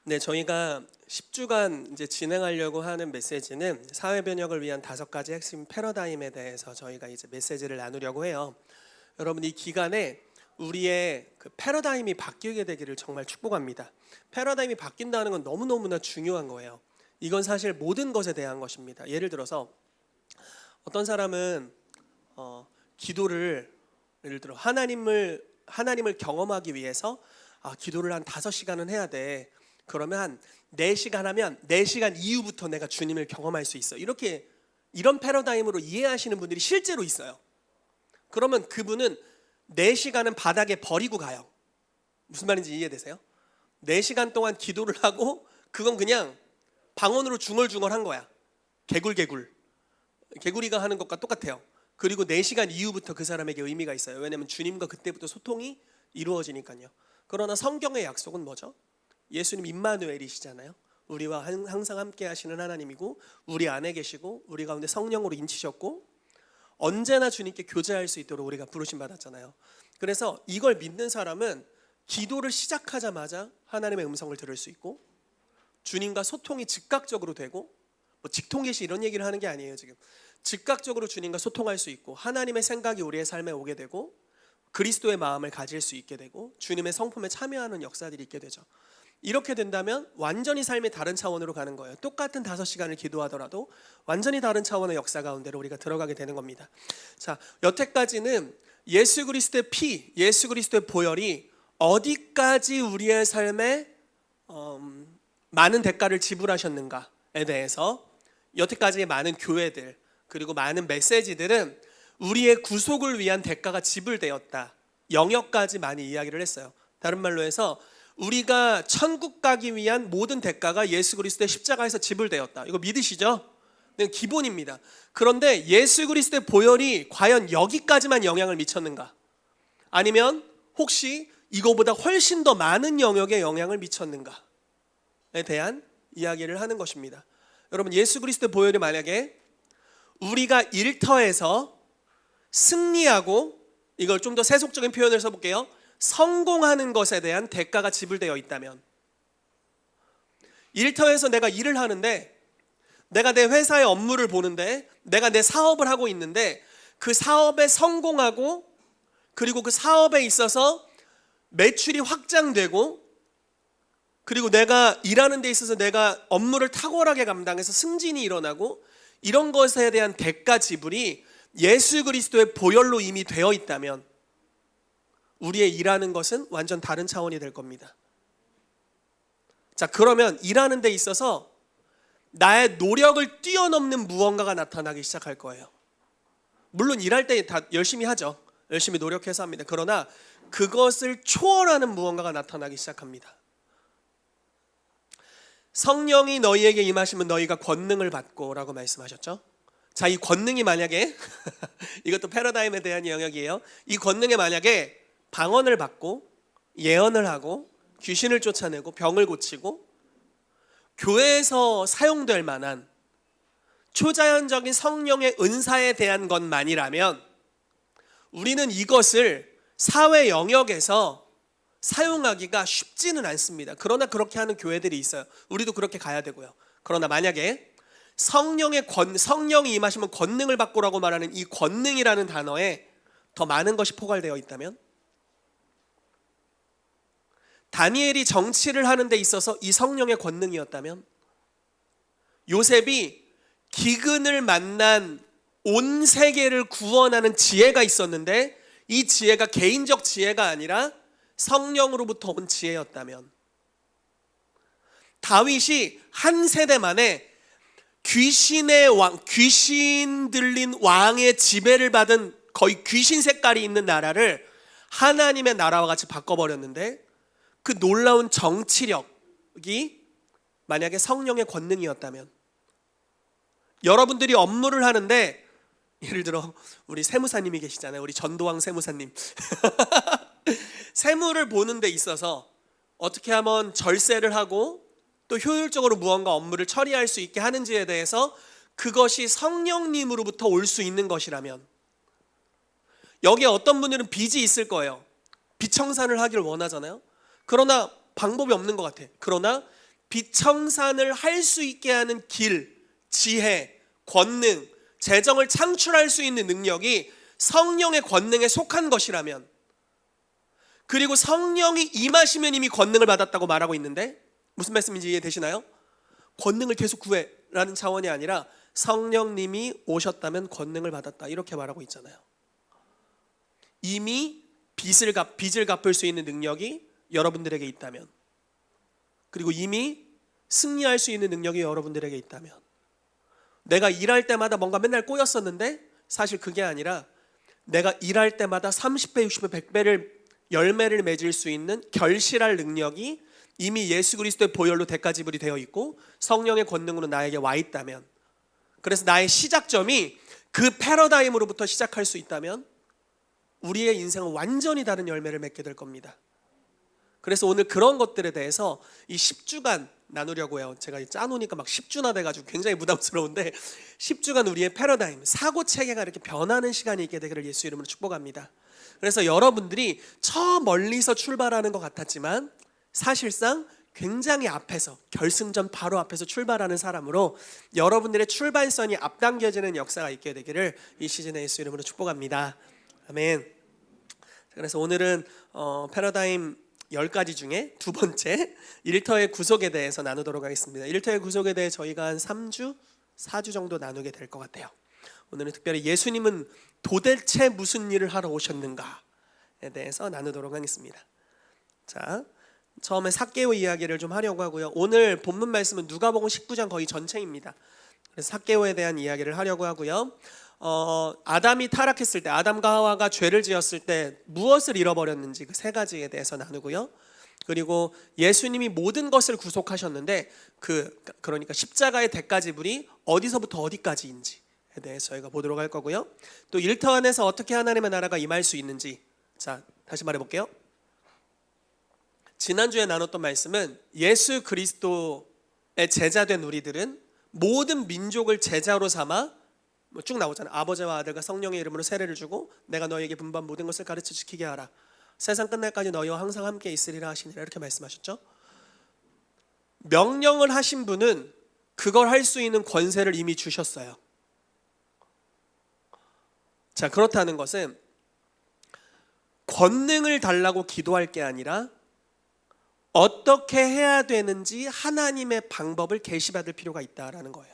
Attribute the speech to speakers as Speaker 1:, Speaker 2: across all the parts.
Speaker 1: 네, 저희가 10주간 이제 진행하려고 하는 메시지는 사회 변혁을 위한 5가지 핵심 패러다임에 대해서 저희가 이제 메시지를 나누려고 해요. 여러분, 이 기간에 우리의 그 패러다임이 바뀌게 되기를 정말 축복합니다. 패러다임이 바뀐다는 건 너무너무나 중요한 거예요. 이건 사실 모든 것에 대한 것입니다. 예를 들어서 어떤 사람은 기도를 예를 들어 하나님을 경험하기 위해서 기도를 한 5시간은 해야 돼. 그러면 한 4시간 하면 4시간 이후부터 내가 주님을 경험할 수 있어. 이런 패러다임으로 이해하시는 분들이 실제로 있어요. 그러면 그분은 4시간은 바닥에 버리고 가요. 무슨 말인지 이해되세요? 4시간 동안 기도를 하고 그건 그냥 방언으로 중얼중얼한 거야. 개구리가 하는 것과 똑같아요. 그리고 4시간 이후부터 그 사람에게 의미가 있어요. 왜냐하면 주님과 그때부터 소통이 이루어지니까요. 그러나 성경의 약속은 뭐죠? 예수님 임마누엘이시잖아요. 우리와 항상 함께 하시는 하나님이고 우리 안에 계시고 우리 가운데 성령으로 인치셨고 언제나 주님께 교제할 수 있도록 우리가 부르심 받았잖아요. 그래서 이걸 믿는 사람은 기도를 시작하자마자 하나님의 음성을 들을 수 있고 주님과 소통이 즉각적으로 되고 직통계시 이런 얘기를 하는 게 아니에요. 지금 즉각적으로 주님과 소통할 수 있고 하나님의 생각이 우리의 삶에 오게 되고 그리스도의 마음을 가질 수 있게 되고 주님의 성품에 참여하는 역사들이 있게 되죠. 이렇게 된다면 완전히 삶이 다른 차원으로 가는 거예요. 똑같은 5시간을 기도하더라도 완전히 다른 차원의 역사 가운데로 우리가 들어가게 되는 겁니다. 자, 여태까지는 예수 그리스도의 피, 예수 그리스도의 보혈이 어디까지 우리의 삶에 많은 대가를 지불하셨는가에 대해서 여태까지의 많은 교회들 그리고 많은 메시지들은 우리의 구속을 위한 대가가 지불되었다. 영역까지 많이 이야기를 했어요. 다른 말로 해서 우리가 천국 가기 위한 모든 대가가 예수 그리스도의 십자가에서 지불되었다. 이거 믿으시죠? 네, 기본입니다. 그런데 예수 그리스도의 보혈이 과연 여기까지만 영향을 미쳤는가? 아니면 혹시 이거보다 훨씬 더 많은 영역에 영향을 미쳤는가에 대한 이야기를 하는 것입니다. 여러분, 예수 그리스도의 보혈이 만약에 우리가 일터에서 승리하고, 이걸 좀 더 세속적인 표현을 써볼게요. 성공하는 것에 대한 대가가 지불되어 있다면, 일터에서 내가 일을 하는데, 내가 내 회사의 업무를 보는데, 내가 내 사업을 하고 있는데 그 사업에 성공하고 그리고 그 사업에 있어서 매출이 확장되고 그리고 내가 일하는 데 있어서 내가 업무를 탁월하게 감당해서 승진이 일어나고 이런 것에 대한 대가 지불이 예수 그리스도의 보혈로 이미 되어 있다면 우리의 일하는 것은 완전 다른 차원이 될 겁니다. 자, 그러면 일하는 데 있어서 나의 노력을 뛰어넘는 무언가가 나타나기 시작할 거예요. 물론 일할 때 다 열심히 하죠. 열심히 노력해서 합니다. 그러나 그것을 초월하는 무언가가 나타나기 시작합니다. 성령이 너희에게 임하시면 너희가 권능을 받고 라고 말씀하셨죠. 자, 이 권능이 만약에 이것도 패러다임에 대한 영역이에요. 이 권능에 만약에 방언을 받고 예언을 하고 귀신을 쫓아내고 병을 고치고 교회에서 사용될 만한 초자연적인 성령의 은사에 대한 것만이라면 우리는 이것을 사회 영역에서 사용하기가 쉽지는 않습니다. 그러나 그렇게 하는 교회들이 있어요. 우리도 그렇게 가야 되고요. 그러나 만약에 성령이 임하시면 권능을 받고라고 말하는 이 권능이라는 단어에 더 많은 것이 포괄되어 있다면, 다니엘이 정치를 하는 데 있어서 이 성령의 권능이었다면, 요셉이 기근을 만난 온 세계를 구원하는 지혜가 있었는데 이 지혜가 개인적 지혜가 아니라 성령으로부터 온 지혜였다면, 다윗이 한 세대 만에 귀신 들린 왕의 지배를 받은 거의 귀신 색깔이 있는 나라를 하나님의 나라와 같이 바꿔버렸는데 그 놀라운 정치력이 만약에 성령의 권능이었다면, 여러분들이 업무를 하는데 예를 들어 우리 세무사님이 계시잖아요. 우리 전도왕 세무사님. 세무를 보는 데 있어서 어떻게 하면 절세를 하고 또 효율적으로 무언가 업무를 처리할 수 있게 하는지에 대해서 그것이 성령님으로부터 올 수 있는 것이라면, 여기에 어떤 분들은 빚이 있을 거예요. 빚 청산을 하기를 원하잖아요. 그러나 방법이 없는 것 같아. 그러나 비청산을 할 수 있게 하는 길, 지혜, 권능, 재정을 창출할 수 있는 능력이 성령의 권능에 속한 것이라면, 그리고 성령이 임하시면 이미 권능을 받았다고 말하고 있는데, 무슨 말씀인지 이해되시나요? 권능을 계속 구해라는 차원이 아니라 성령님이 오셨다면 권능을 받았다, 이렇게 말하고 있잖아요. 이미 빚을 갚을 수 있는 능력이 여러분들에게 있다면, 그리고 이미 승리할 수 있는 능력이 여러분들에게 있다면, 내가 일할 때마다 뭔가 맨날 꼬였었는데 사실 그게 아니라 내가 일할 때마다 30배, 60배, 100배를 열매를 맺을 수 있는 결실할 능력이 이미 예수 그리스도의 보혈로 대가지불이 되어 있고 성령의 권능으로 나에게 와 있다면, 그래서 나의 시작점이 그 패러다임으로부터 시작할 수 있다면 우리의 인생은 완전히 다른 열매를 맺게 될 겁니다. 그래서 오늘 그런 것들에 대해서 이 10주간 나누려고 해요. 제가 짜놓으니까 막 10주나 돼가지고 굉장히 부담스러운데, 10주간 우리의 패러다임, 사고 체계가 이렇게 변하는 시간이 있게 되기를 예수 이름으로 축복합니다. 그래서 여러분들이 저 멀리서 출발하는 것 같았지만 사실상 굉장히 앞에서, 결승전 바로 앞에서 출발하는 사람으로 여러분들의 출발선이 앞당겨지는 역사가 있게 되기를 이 시즌에 예수 이름으로 축복합니다. 아멘. 그래서 오늘은 패러다임 10가지 중에 두 번째, 일터의 구속에 대해서 나누도록 하겠습니다. 일터의 구속에 대해 저희가 한 3주, 4주 정도 나누게 될 것 같아요. 오늘은 특별히 예수님은 도대체 무슨 일을 하러 오셨는가에 대해서 나누도록 하겠습니다. 자, 처음에 삭개오 이야기를 좀 하려고 하고요. 오늘 본문 말씀은 누가복음 19장 거의 전체입니다. 그래서 삭개오에 대한 이야기를 하려고 하고요. 아담이 타락했을 때, 아담과 하와가 죄를 지었을 때 무엇을 잃어버렸는지 그 세 가지에 대해서 나누고요. 그리고 예수님이 모든 것을 구속하셨는데 그러니까 십자가의 대가지불이 어디서부터 어디까지인지에 대해서 저희가 보도록 할 거고요. 또 일터 안에서 어떻게 하나님의 나라가 임할 수 있는지, 자, 다시 말해볼게요. 지난주에 나눴던 말씀은 예수 그리스도의 제자된 우리들은 모든 민족을 제자로 삼아, 쭉 나오잖아요. 아버지와 아들과 성령의 이름으로 세례를 주고 내가 너희에게 분부한 모든 것을 가르쳐 지키게 하라. 세상 끝날까지 너희와 항상 함께 있으리라 하시니라, 이렇게 말씀하셨죠. 명령을 하신 분은 그걸 할 수 있는 권세를 이미 주셨어요. 자, 그렇다는 것은 권능을 달라고 기도할 게 아니라 어떻게 해야 되는지 하나님의 방법을 계시받을 필요가 있다라는 거예요.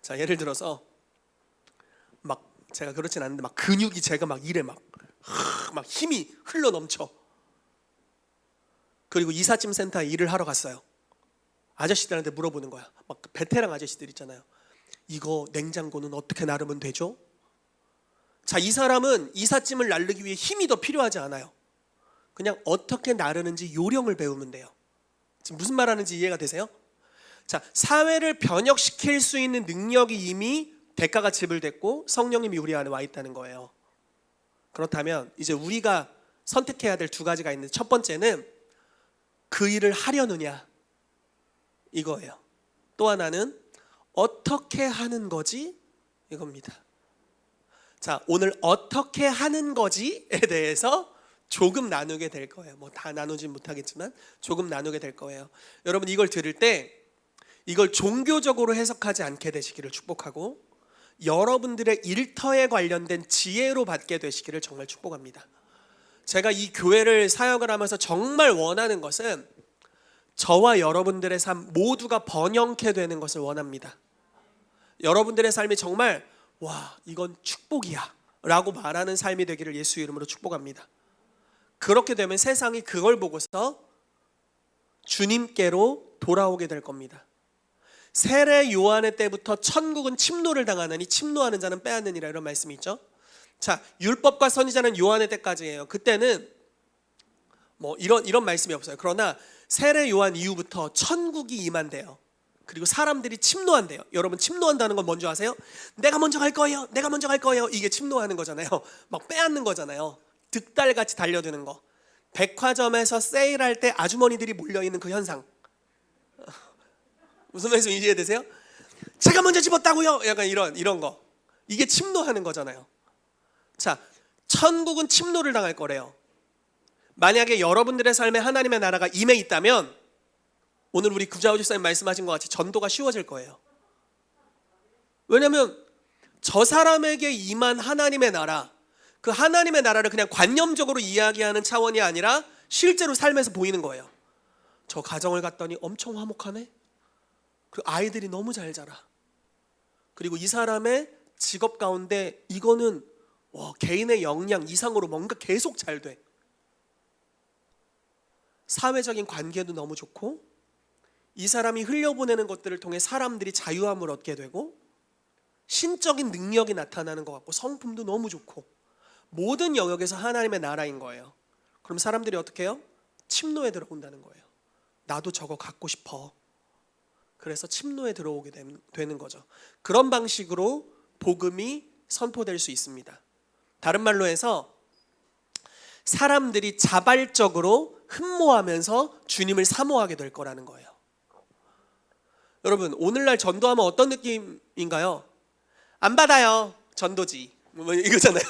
Speaker 1: 자, 예를 들어서 막 제가 그렇진 않은데 막 근육이 제가 막 이래 막 힘이 흘러 넘쳐. 그리고 이삿짐 센터에 일을 하러 갔어요. 아저씨들한테 물어보는 거야. 막 베테랑 아저씨들 있잖아요. 이거 냉장고는 어떻게 나르면 되죠? 자, 이 사람은 이삿짐을 나르기 위해 힘이 더 필요하지 않아요. 그냥 어떻게 나르는지 요령을 배우면 돼요. 지금 무슨 말하는지 이해가 되세요? 자, 사회를 변혁시킬 수 있는 능력이 이미 대가가 지불됐고 성령님이 우리 안에 와 있다는 거예요. 그렇다면 이제 우리가 선택해야 될 두 가지가 있는데, 첫 번째는 그 일을 하려느냐, 이거예요. 또 하나는 어떻게 하는 거지, 이겁니다. 자, 오늘 어떻게 하는 거지에 대해서 조금 나누게 될 거예요. 뭐 다 나누진 못하겠지만 조금 나누게 될 거예요. 여러분, 이걸 들을 때 이걸 종교적으로 해석하지 않게 되시기를 축복하고, 여러분들의 일터에 관련된 지혜로 받게 되시기를 정말 축복합니다. 제가 이 교회를 사역을 하면서 정말 원하는 것은 저와 여러분들의 삶 모두가 번영케 되는 것을 원합니다. 여러분들의 삶이 정말 와, 이건 축복이야 라고 말하는 삶이 되기를 예수 이름으로 축복합니다. 그렇게 되면 세상이 그걸 보고서 주님께로 돌아오게 될 겁니다. 세례 요한의 때부터 천국은 침노를 당하느니 침노하는 자는 빼앗느니라, 이런 말씀이 있죠. 자, 율법과 선지자는 요한의 때까지예요. 그때는 뭐 이런 말씀이 없어요. 그러나 세례 요한 이후부터 천국이 임한대요. 그리고 사람들이 침노한대요. 여러분, 침노한다는 건 뭔지 아세요? 내가 먼저 갈 거예요. 내가 먼저 갈 거예요. 이게 침노하는 거잖아요. 막 빼앗는 거잖아요. 득달같이 달려드는 거. 백화점에서 세일할 때 아주머니들이 몰려있는 그 현상. 무슨 말씀 이해되세요? 제가 먼저 집었다고요. 약간 이런 거. 이게 침노하는 거잖아요. 자, 천국은 침노를 당할 거래요. 만약에 여러분들의 삶에 하나님의 나라가 임해 있다면 오늘 우리 구자호 집사님 말씀하신 것 같이 전도가 쉬워질 거예요. 왜냐하면 저 사람에게 임한 하나님의 나라, 그 하나님의 나라를 그냥 관념적으로 이야기하는 차원이 아니라 실제로 삶에서 보이는 거예요. 저 가정을 갔더니 엄청 화목하네. 그 아이들이 너무 잘 자라. 그리고 이 사람의 직업 가운데 이거는 개인의 역량 이상으로 뭔가 계속 잘 돼. 사회적인 관계도 너무 좋고, 이 사람이 흘려보내는 것들을 통해 사람들이 자유함을 얻게 되고, 신적인 능력이 나타나는 것 같고, 성품도 너무 좋고, 모든 영역에서 하나님의 나라인 거예요. 그럼 사람들이 어떻게 해요? 침노에 들어온다는 거예요. 나도 저거 갖고 싶어. 그래서 침노에 들어오게 되는 거죠. 그런 방식으로 복음이 선포될 수 있습니다. 다른 말로 해서 사람들이 자발적으로 흠모하면서 주님을 사모하게 될 거라는 거예요. 여러분, 오늘날 전도하면 어떤 느낌인가요? 안 받아요. 전도지. 뭐 이거잖아요.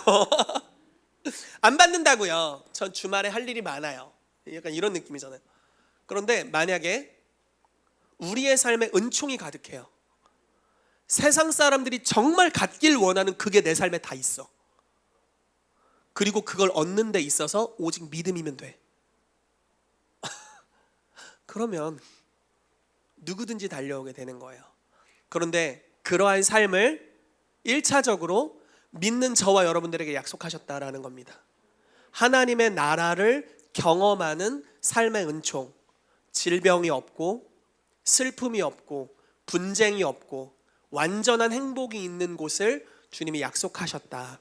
Speaker 1: 안 받는다고요. 전 주말에 할 일이 많아요. 약간 이런 느낌이잖아요. 그런데 만약에 우리의 삶에 은총이 가득해요. 세상 사람들이 정말 갖길 원하는 그게 내 삶에 다 있어. 그리고 그걸 얻는 데 있어서 오직 믿음이면 돼. 그러면 누구든지 달려오게 되는 거예요. 그런데 그러한 삶을 1차적으로 믿는 저와 여러분들에게 약속하셨다라는 겁니다. 하나님의 나라를 경험하는 삶의 은총, 질병이 없고 슬픔이 없고 분쟁이 없고 완전한 행복이 있는 곳을 주님이 약속하셨다.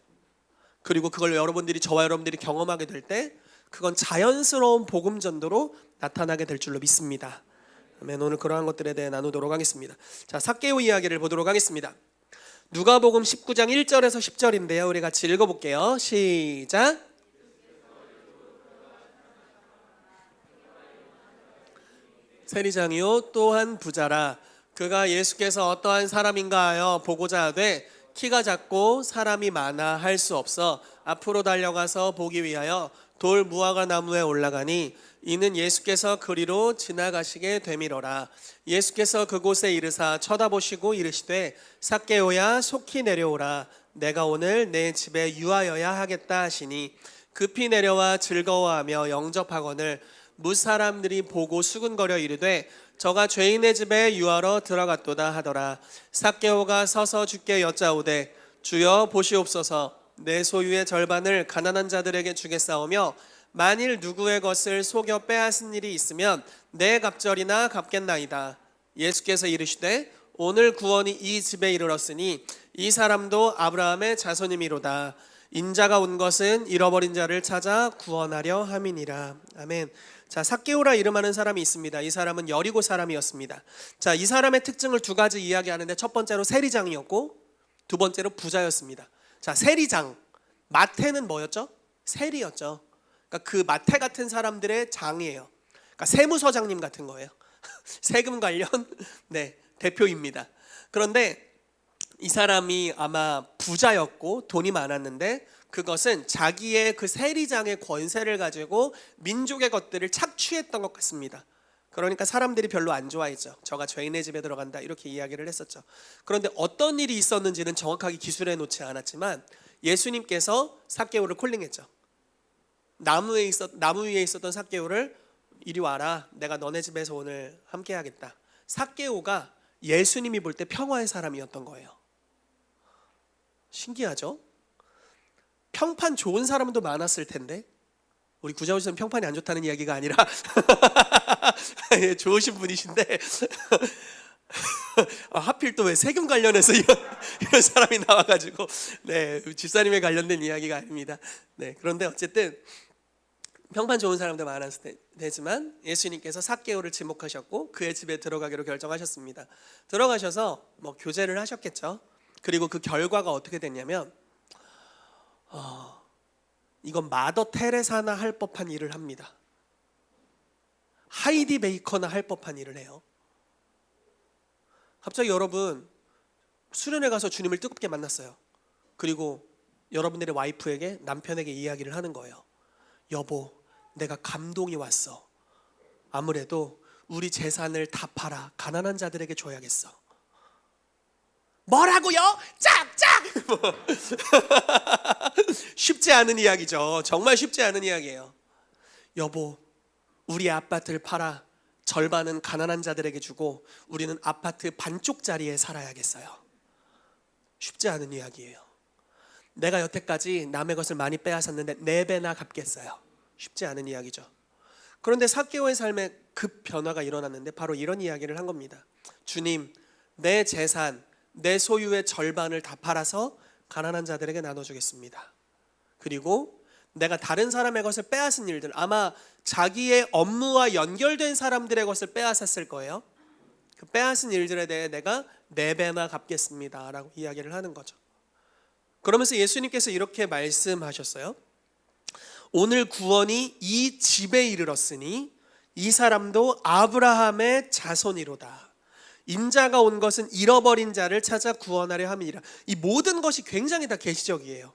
Speaker 1: 그리고 그걸 저와 여러분들이 경험하게 될 때 그건 자연스러운 복음 전도로 나타나게 될 줄로 믿습니다. 아멘. 오늘 그러한 것들에 대해 나누도록 하겠습니다. 자, 삭개오 이야기를 보도록 하겠습니다. 누가복음 19장 1절에서 10절인데요. 우리 같이 읽어볼게요. 시작. 세리장이요 또한 부자라. 그가 예수께서 어떠한 사람인가 하여 보고자 하되 키가 작고 사람이 많아 할 수 없어 앞으로 달려가서 보기 위하여 돌 무화과 나무에 올라가니 이는 예수께서 그리로 지나가시게 되밀어라. 예수께서 그곳에 이르사 쳐다보시고 이르시되 삭개오야 속히 내려오라. 내가 오늘 내 집에 유하여야 하겠다 하시니 급히 내려와 즐거워하며 영접하거늘 무사람들이 보고 수군거려 이르되 저가 죄인의 집에 유하러 들어갔도다 하더라. 삭개오가 서서 주께 여짜오되 주여 보시옵소서. 내 소유의 절반을 가난한 자들에게 주겠사오며 만일 누구의 것을 속여 빼앗은 일이 있으면 내 갑절이나 갚겠나이다. 예수께서 이르시되 오늘 구원이 이 집에 이르렀으니 이 사람도 아브라함의 자손이미로다. 인자가 온 것은 잃어버린 자를 찾아 구원하려 함이니라. 아멘. 자, 삭개오라 이름하는 사람이 있습니다. 이 사람은 여리고 사람이었습니다. 자, 이 사람의 특징을 두 가지 이야기하는데 첫 번째로 세리장이었고 두 번째로 부자였습니다. 자, 세리장, 마태는 뭐였죠? 세리였죠. 그러니까 그 마태 같은 사람들의 장이에요. 그러니까 세무서장님 같은 거예요. 세금 관련 대표입니다. 그런데 이 사람이 아마 부자였고 돈이 많았는데 그것은 자기의 그 세리장의 권세를 가지고 민족의 것들을 착취했던 것 같습니다. 그러니까 사람들이 별로 안 좋아했죠. 저가 죄인의 집에 들어간다 이렇게 이야기를 했었죠. 그런데 어떤 일이 있었는지는 정확하게 기술해 놓지 않았지만 예수님께서 삭개오를 콜링했죠. 나무 위에 있었던 삭개오를 이리 와라. 내가 너네 집에서 오늘 함께 하겠다. 삭개오가 예수님이 볼 때 평화의 사람이었던 거예요. 신기하죠? 평판 좋은 사람도 많았을 텐데 우리 구자호씨는 평판이 안 좋다는 이야기가 아니라 좋으신 분이신데 하필 또 왜 세금 관련해서 이런 사람이 나와가지고 집사님에 관련된 이야기가 아닙니다. 그런데 어쨌든 평판 좋은 사람도 많았을 테지만 예수님께서 삭개오를 지목하셨고 그의 집에 들어가기로 결정하셨습니다. 들어가셔서 교제를 하셨겠죠. 그리고 그 결과가 어떻게 됐냐면 이건 마더 테레사나 할 법한 일을 합니다. 하이디 베이커나 할 법한 일을 해요. 갑자기 여러분 수련회 가서 주님을 뜨겁게 만났어요. 그리고 여러분들의 와이프에게 남편에게 이야기를 하는 거예요. 여보, 내가 감동이 왔어. 아무래도 우리 재산을 다 팔아 가난한 자들에게 줘야겠어. 뭐라고요? 짝짝! 쉽지 않은 이야기죠. 정말 쉽지 않은 이야기예요. 여보, 우리 아파트를 팔아 절반은 가난한 자들에게 주고 우리는 아파트 반쪽짜리에 살아야겠어요. 쉽지 않은 이야기예요. 내가 여태까지 남의 것을 많이 빼앗았는데 4배나 갚겠어요. 쉽지 않은 이야기죠. 그런데 삭개오의 삶에 급 변화가 일어났는데 바로 이런 이야기를 한 겁니다. 주님, 내 재산, 내 소유의 절반을 다 팔아서 가난한 자들에게 나눠주겠습니다. 그리고 내가 다른 사람의 것을 빼앗은 일들, 아마 자기의 업무와 연결된 사람들의 것을 빼앗았을 거예요. 그 빼앗은 일들에 대해 내가 4배나 갚겠습니다 라고 이야기를 하는 거죠. 그러면서 예수님께서 이렇게 말씀하셨어요. 오늘 구원이 이 집에 이르렀으니 이 사람도 아브라함의 자손이로다. 인자가 온 것은 잃어버린 자를 찾아 구원하려 함이라. 이 모든 것이 굉장히 다 계시적이에요.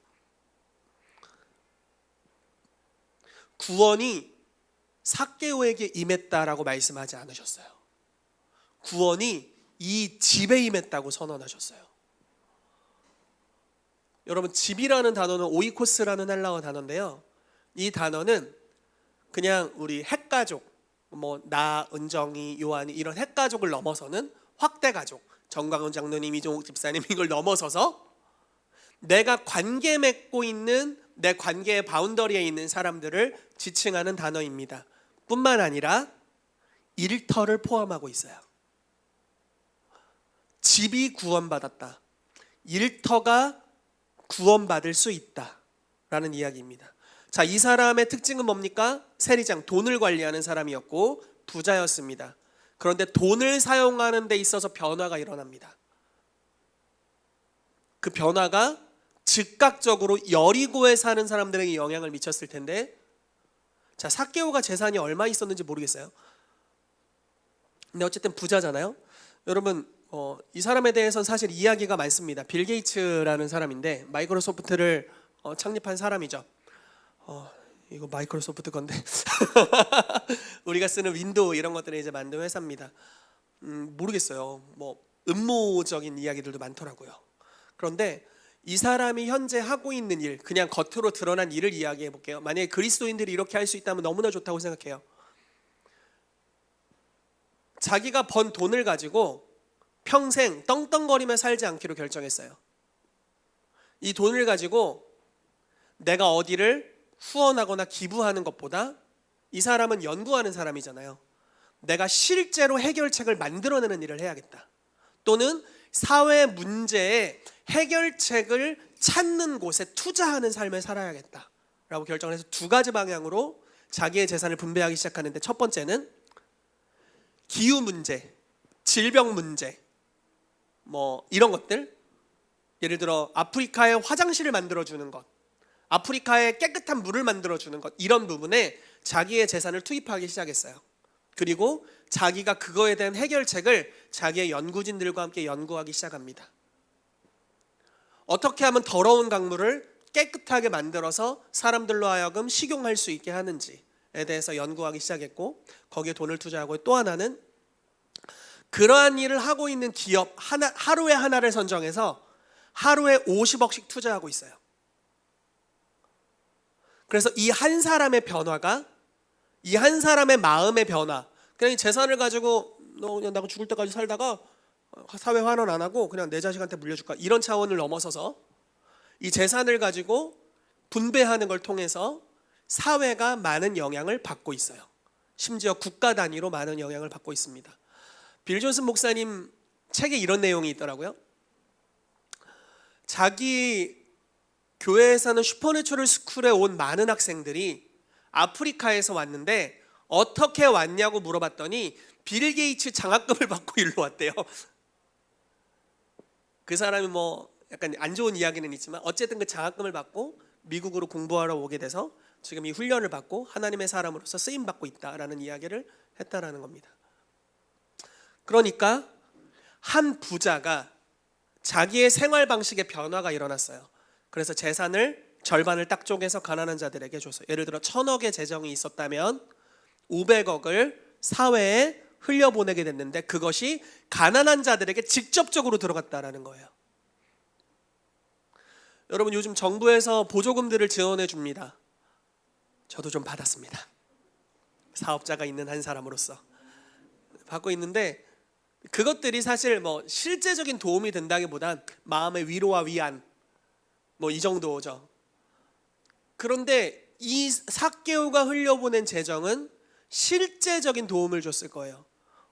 Speaker 1: 구원이 삭개오에게 임했다라고 말씀하지 않으셨어요. 구원이 이 집에 임했다고 선언하셨어요. 여러분, 집이라는 단어는 오이코스라는 헬라어 단어인데요. 이 단어는 그냥 우리 핵가족, 나, 은정이, 요한이 이런 핵가족을 넘어서는 확대가족, 정광훈 장로님, 이종욱 집사님 이걸 넘어서서 내가 관계 맺고 있는 내 관계의 바운더리에 있는 사람들을 지칭하는 단어입니다. 뿐만 아니라 일터를 포함하고 있어요. 집이 구원받았다. 일터가 구원받을 수 있다라는 이야기입니다. 자, 이 사람의 특징은 뭡니까? 세리장, 돈을 관리하는 사람이었고 부자였습니다. 그런데 돈을 사용하는 데 있어서 변화가 일어납니다. 그 변화가 즉각적으로 여리고에 사는 사람들에게 영향을 미쳤을 텐데, 자, 삭개오가 재산이 얼마 있었는지 모르겠어요. 근데 어쨌든 부자잖아요. 여러분, 이 사람에 대해서는 사실 이야기가 많습니다. 빌 게이츠라는 사람인데 마이크로소프트를 창립한 사람이죠. 이거 마이크로소프트 건데 우리가 쓰는 윈도우 이런 것들을 이제 만든 회사입니다. 모르겠어요. 음모적인 이야기들도 많더라고요. 그런데 이 사람이 현재 하고 있는 일, 그냥 겉으로 드러난 일을 이야기해 볼게요. 만약에 그리스도인들이 이렇게 할 수 있다면 너무나 좋다고 생각해요. 자기가 번 돈을 가지고 평생 떵떵거리며 살지 않기로 결정했어요. 이 돈을 가지고 내가 어디를 후원하거나 기부하는 것보다, 이 사람은 연구하는 사람이잖아요. 내가 실제로 해결책을 만들어내는 일을 해야겠다. 또는 사회 문제의 해결책을 찾는 곳에 투자하는 삶을 살아야겠다 라고 결정을 해서 2가지 방향으로 자기의 재산을 분배하기 시작하는데, 첫 번째는 기후 문제, 질병 문제, 이런 것들, 예를 들어 아프리카에 화장실을 만들어주는 것, 아프리카에 깨끗한 물을 만들어주는 것, 이런 부분에 자기의 재산을 투입하기 시작했어요. 그리고 자기가 그거에 대한 해결책을 자기의 연구진들과 함께 연구하기 시작합니다. 어떻게 하면 더러운 강물을 깨끗하게 만들어서 사람들로 하여금 식용할 수 있게 하는지에 대해서 연구하기 시작했고, 거기에 돈을 투자하고, 또 하나는 그러한 일을 하고 있는 기업 하루에 하나를 선정해서 하루에 50억씩 투자하고 있어요. 그래서 이 한 사람의 변화가, 이 한 사람의 마음의 변화, 그냥 재산을 가지고 너 그냥 나 죽을 때까지 살다가 사회 환원 안 하고 그냥 내 자식한테 물려줄까, 이런 차원을 넘어서서 이 재산을 가지고 분배하는 걸 통해서 사회가 많은 영향을 받고 있어요. 심지어 국가 단위로 많은 영향을 받고 있습니다. 빌 존슨 목사님 책에 이런 내용이 있더라고요. 자기 교회에서는 슈퍼내추럴 스쿨에 온 많은 학생들이 아프리카에서 왔는데 어떻게 왔냐고 물어봤더니 빌 게이츠 장학금을 받고 일로 왔대요. 그 사람이 약간 안 좋은 이야기는 있지만 어쨌든 그 장학금을 받고 미국으로 공부하러 오게 돼서 지금 이 훈련을 받고 하나님의 사람으로서 쓰임 받고 있다라는 이야기를 했다라는 겁니다. 그러니까 한 부자가 자기의 생활 방식에 변화가 일어났어요. 그래서 재산을 절반을 딱 쪼개서 가난한 자들에게 줬어요. 예를 들어 1,000억의 재정이 있었다면 500억을 사회에 흘려보내게 됐는데 그것이 가난한 자들에게 직접적으로 들어갔다라는 거예요. 여러분, 요즘 정부에서 보조금들을 지원해 줍니다. 저도 좀 받았습니다. 사업자가 있는 한 사람으로서 받고 있는데, 그것들이 사실 뭐 실제적인 도움이 된다기보단 마음의 위로와 위안, 뭐 이 정도죠. 그런데 이 삭개오가 흘려보낸 재정은 실제적인 도움을 줬을 거예요.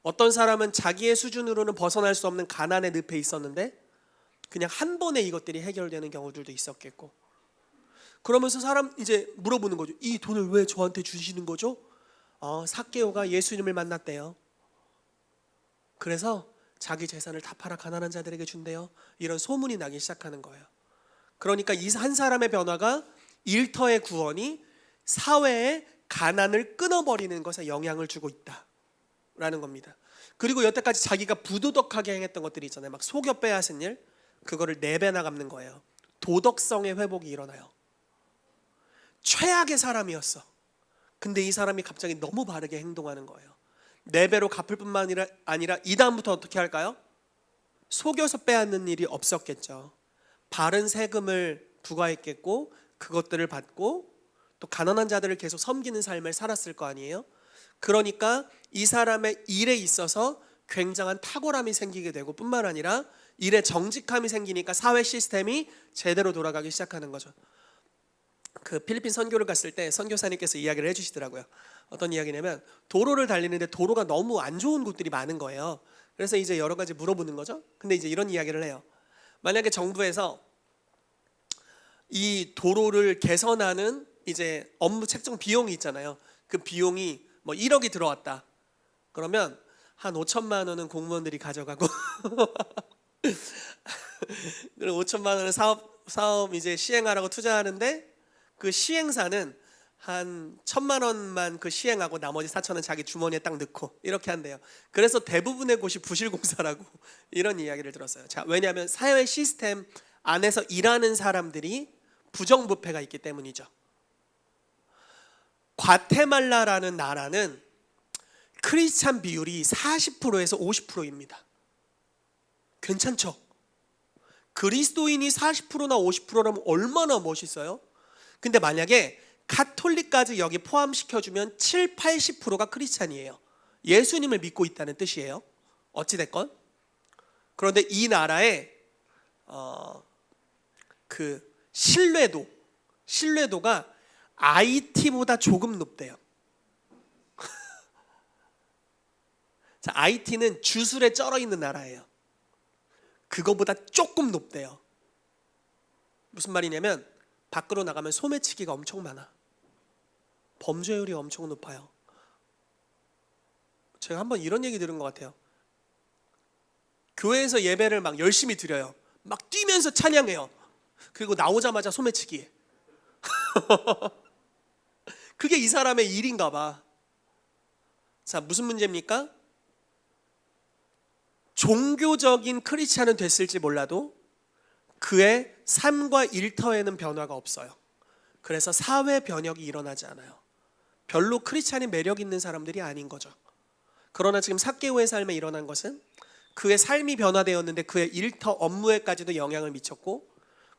Speaker 1: 어떤 사람은 자기의 수준으로는 벗어날 수 없는 가난의 늪에 있었는데 그냥 한 번에 이것들이 해결되는 경우들도 있었겠고, 그러면서 사람 이제 물어보는 거죠. 이 돈을 왜 저한테 주시는 거죠? 삭개오가 예수님을 만났대요. 그래서 자기 재산을 다 팔아 가난한 자들에게 준대요. 이런 소문이 나기 시작하는 거예요. 그러니까 이 한 사람의 변화가 일터의 구원이 사회의 가난을 끊어버리는 것에 영향을 주고 있다라는 겁니다. 그리고 여태까지 자기가 부도덕하게 행했던 것들이 있잖아요. 막 속여 빼앗은 일, 그거를 4배나 갚는 거예요. 도덕성의 회복이 일어나요. 최악의 사람이었어. 근데 이 사람이 갑자기 너무 바르게 행동하는 거예요. 4배로 갚을 뿐만 아니라 이 다음부터 어떻게 할까요? 속여서 빼앗는 일이 없었겠죠. 바른 세금을 부과했겠고, 그것들을 받고 또 가난한 자들을 계속 섬기는 삶을 살았을 거 아니에요. 그러니까 이 사람의 일에 있어서 굉장한 탁월함이 생기게 되고, 뿐만 아니라 일에 정직함이 생기니까 사회 시스템이 제대로 돌아가기 시작하는 거죠. 그 필리핀 선교를 갔을 때 선교사님께서 이야기를 해주시더라고요. 어떤 이야기냐면, 도로를 달리는데 도로가 너무 안 좋은 곳들이 많은 거예요. 그래서 이제 여러 가지 물어보는 거죠. 근데 이제 이런 이야기를 해요. 만약에 정부에서 이 도로를 개선하는 이제 업무 책정 비용이 있잖아요. 그 비용이 뭐 1억이 들어왔다. 그러면 한 5천만 원은 공무원들이 가져가고 그리고 5천만 원을 사업 이제 시행하라고 투자하는데, 그 시행사는 한 1,000만 원만 그 시행하고 나머지 4천은 자기 주머니에 딱 넣고 이렇게 한대요. 그래서 대부분의 곳이 부실공사라고 이런 이야기를 들었어요. 자, 왜냐하면 사회 시스템 안에서 일하는 사람들이 부정부패가 있기 때문이죠. 과테말라라는 나라는 크리스찬 비율이 40%에서 50%입니다. 괜찮죠? 그리스도인이 40%나 50%라면 얼마나 멋있어요? 근데 만약에 가톨릭까지 여기 포함시켜주면 7, 80%가 크리스찬이에요. 예수님을 믿고 있다는 뜻이에요. 어찌됐건. 그런데 이 나라의 그 신뢰도가 IT보다 조금 높대요. 자, IT는 주술에 쩔어 있는 나라예요. 그거보다 조금 높대요. 무슨 말이냐면, 밖으로 나가면 소매치기가 엄청 많아. 범죄율이 엄청 높아요. 제가 한번 이런 얘기 들은 것 같아요. 교회에서 예배를 막 열심히 드려요. 막 뛰면서 찬양해요. 그리고 나오자마자 소매치기. 그게 이 사람의 일인가 봐. 자, 무슨 문제입니까? 종교적인 크리스찬은 됐을지 몰라도 그의 삶과 일터에는 변화가 없어요. 그래서 사회 변혁이 일어나지 않아요. 별로 크리스찬이 매력 있는 사람들이 아닌 거죠. 그러나 지금 삭개오의 삶에 일어난 것은 그의 삶이 변화되었는데 그의 일터 업무에까지도 영향을 미쳤고,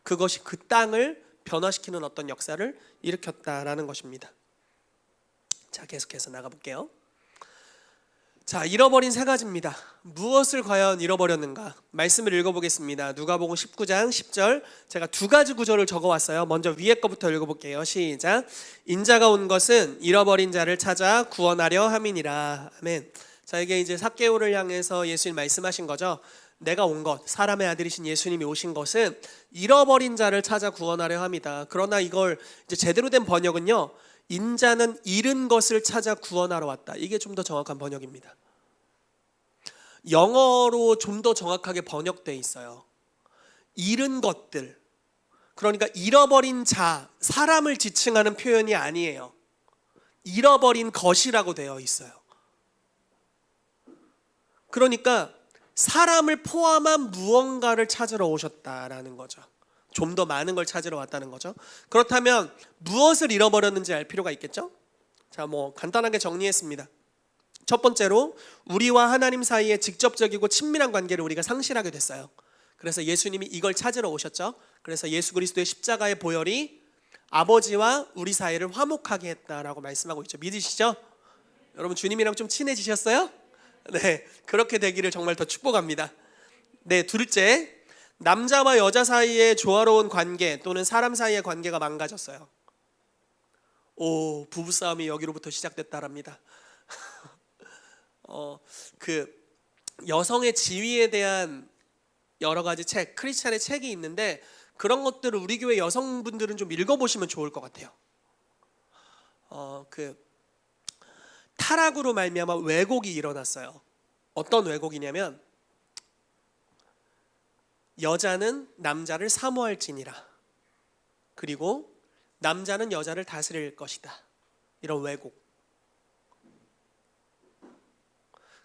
Speaker 1: 그것이 그 땅을 변화시키는 어떤 역사를 일으켰다라는 것입니다. 자, 계속해서 나가볼게요. 자, 잃어버린 3가지입니다. 무엇을 과연 잃어버렸는가? 말씀을 읽어보겠습니다. 누가복음 19장 10절. 제가 2가지 구절을 적어왔어요. 먼저 위에 거부터 읽어볼게요. 시작. 인자가 온 것은 잃어버린 자를 찾아 구원하려 함이니라. 아멘. 자, 이게 이제 삭개오를 향해서 예수님 말씀하신 거죠. 내가 온 것, 사람의 아들이신 예수님이 오신 것은 잃어버린 자를 찾아 구원하려 함이다. 그러나 이걸 이제 제대로 된 번역은요, 인자는 잃은 것을 찾아 구원하러 왔다. 이게 좀 더 정확한 번역입니다. 영어로 좀 더 정확하게 번역되어 있어요. 잃은 것들. 그러니까 잃어버린 자, 사람을 지칭하는 표현이 아니에요. 잃어버린 것이라고 되어 있어요. 그러니까 사람을 포함한 무언가를 찾으러 오셨다라는 거죠. 좀 더 많은 걸 찾으러 왔다는 거죠. 그렇다면 무엇을 잃어버렸는지 알 필요가 있겠죠? 자, 간단하게 정리했습니다. 첫 번째로 우리와 하나님 사이에 직접적이고 친밀한 관계를 우리가 상실하게 됐어요. 그래서 예수님이 이걸 찾으러 오셨죠. 그래서 예수 그리스도의 십자가의 보혈이 아버지와 우리 사이를 화목하게 했다라고 말씀하고 있죠. 믿으시죠? 여러분 주님이랑 좀 친해지셨어요? 네, 그렇게 되기를 정말 더 축복합니다. 네, 둘째, 남자와 여자 사이의 조화로운 관계 또는 사람 사이의 관계가 망가졌어요. 부부싸움이 여기로부터 시작됐다랍니다. 그 여성의 지위에 대한 여러 가지 책, 크리스찬의 책이 있는데 그런 것들을 우리 교회 여성분들은 좀 읽어보시면 좋을 것 같아요. 그 타락으로 말미암아 왜곡이 일어났어요. 어떤 왜곡이냐면 여자는 남자를 사모할지니라, 그리고 남자는 여자를 다스릴 것이다, 이런 왜곡.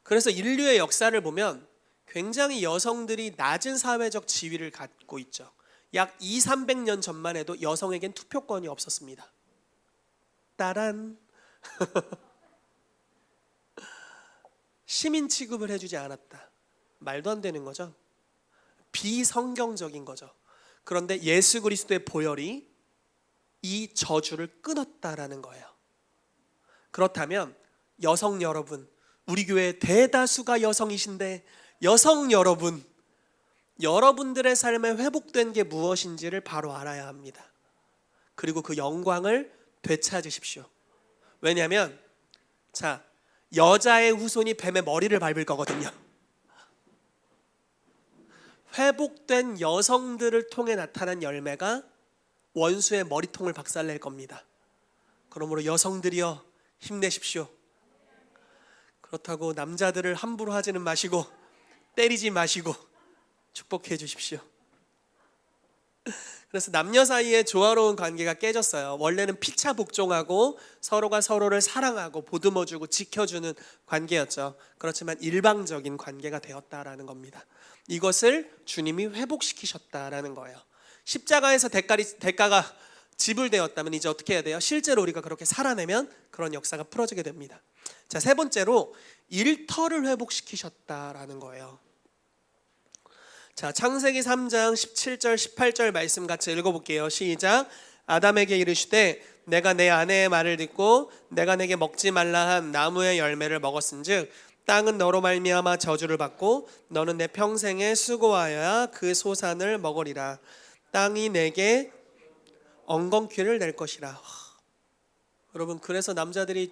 Speaker 1: 그래서 인류의 역사를 보면 굉장히 여성들이 낮은 사회적 지위를 갖고 있죠. 약 200~300년 전만 해도 여성에겐 투표권이 없었습니다. 따란. 시민 취급을 해주지 않았다. 말도 안 되는 거죠. 비성경적인 거죠. 그런데 예수 그리스도의 보혈이 이 저주를 끊었다라는 거예요. 그렇다면 여성 여러분, 우리 교회 대다수가 여성이신데 여성 여러분, 여러분들의 삶에 회복된 게 무엇인지를 바로 알아야 합니다. 그리고 그 영광을 되찾으십시오. 왜냐하면 여자의 후손이 뱀의 머리를 밟을 거거든요. 회복된 여성들을 통해 나타난 열매가 원수의 머리통을 박살낼 겁니다. 그러므로 여성들이여 힘내십시오. 그렇다고 남자들을 함부로 하지는 마시고 때리지 마시고 축복해 주십시오. 그래서 남녀 사이의 조화로운 관계가 깨졌어요. 원래는 피차 복종하고 서로가 서로를 사랑하고 보듬어주고 지켜주는 관계였죠. 그렇지만 일방적인 관계가 되었다라는 겁니다. 이것을 주님이 회복시키셨다라는 거예요. 십자가에서 대가가 지불되었다면 이제 어떻게 해야 돼요? 실제로 우리가 그렇게 살아내면 그런 역사가 풀어지게 됩니다. 자, 세 번째로 일터를 회복시키셨다라는 거예요. 자, 창세기 3장 17절 18절 말씀 같이 읽어볼게요. 시작. 아담에게 이르시되 내가 내 아내의 말을 듣고 내가 내게 먹지 말라 한 나무의 열매를 먹었은즉 땅은 너로 말미암아 저주를 받고 너는 내 평생에 수고하여야 그 소산을 먹으리라. 땅이 내게 엉겅퀴를 낼 것이라. 여러분, 그래서 남자들이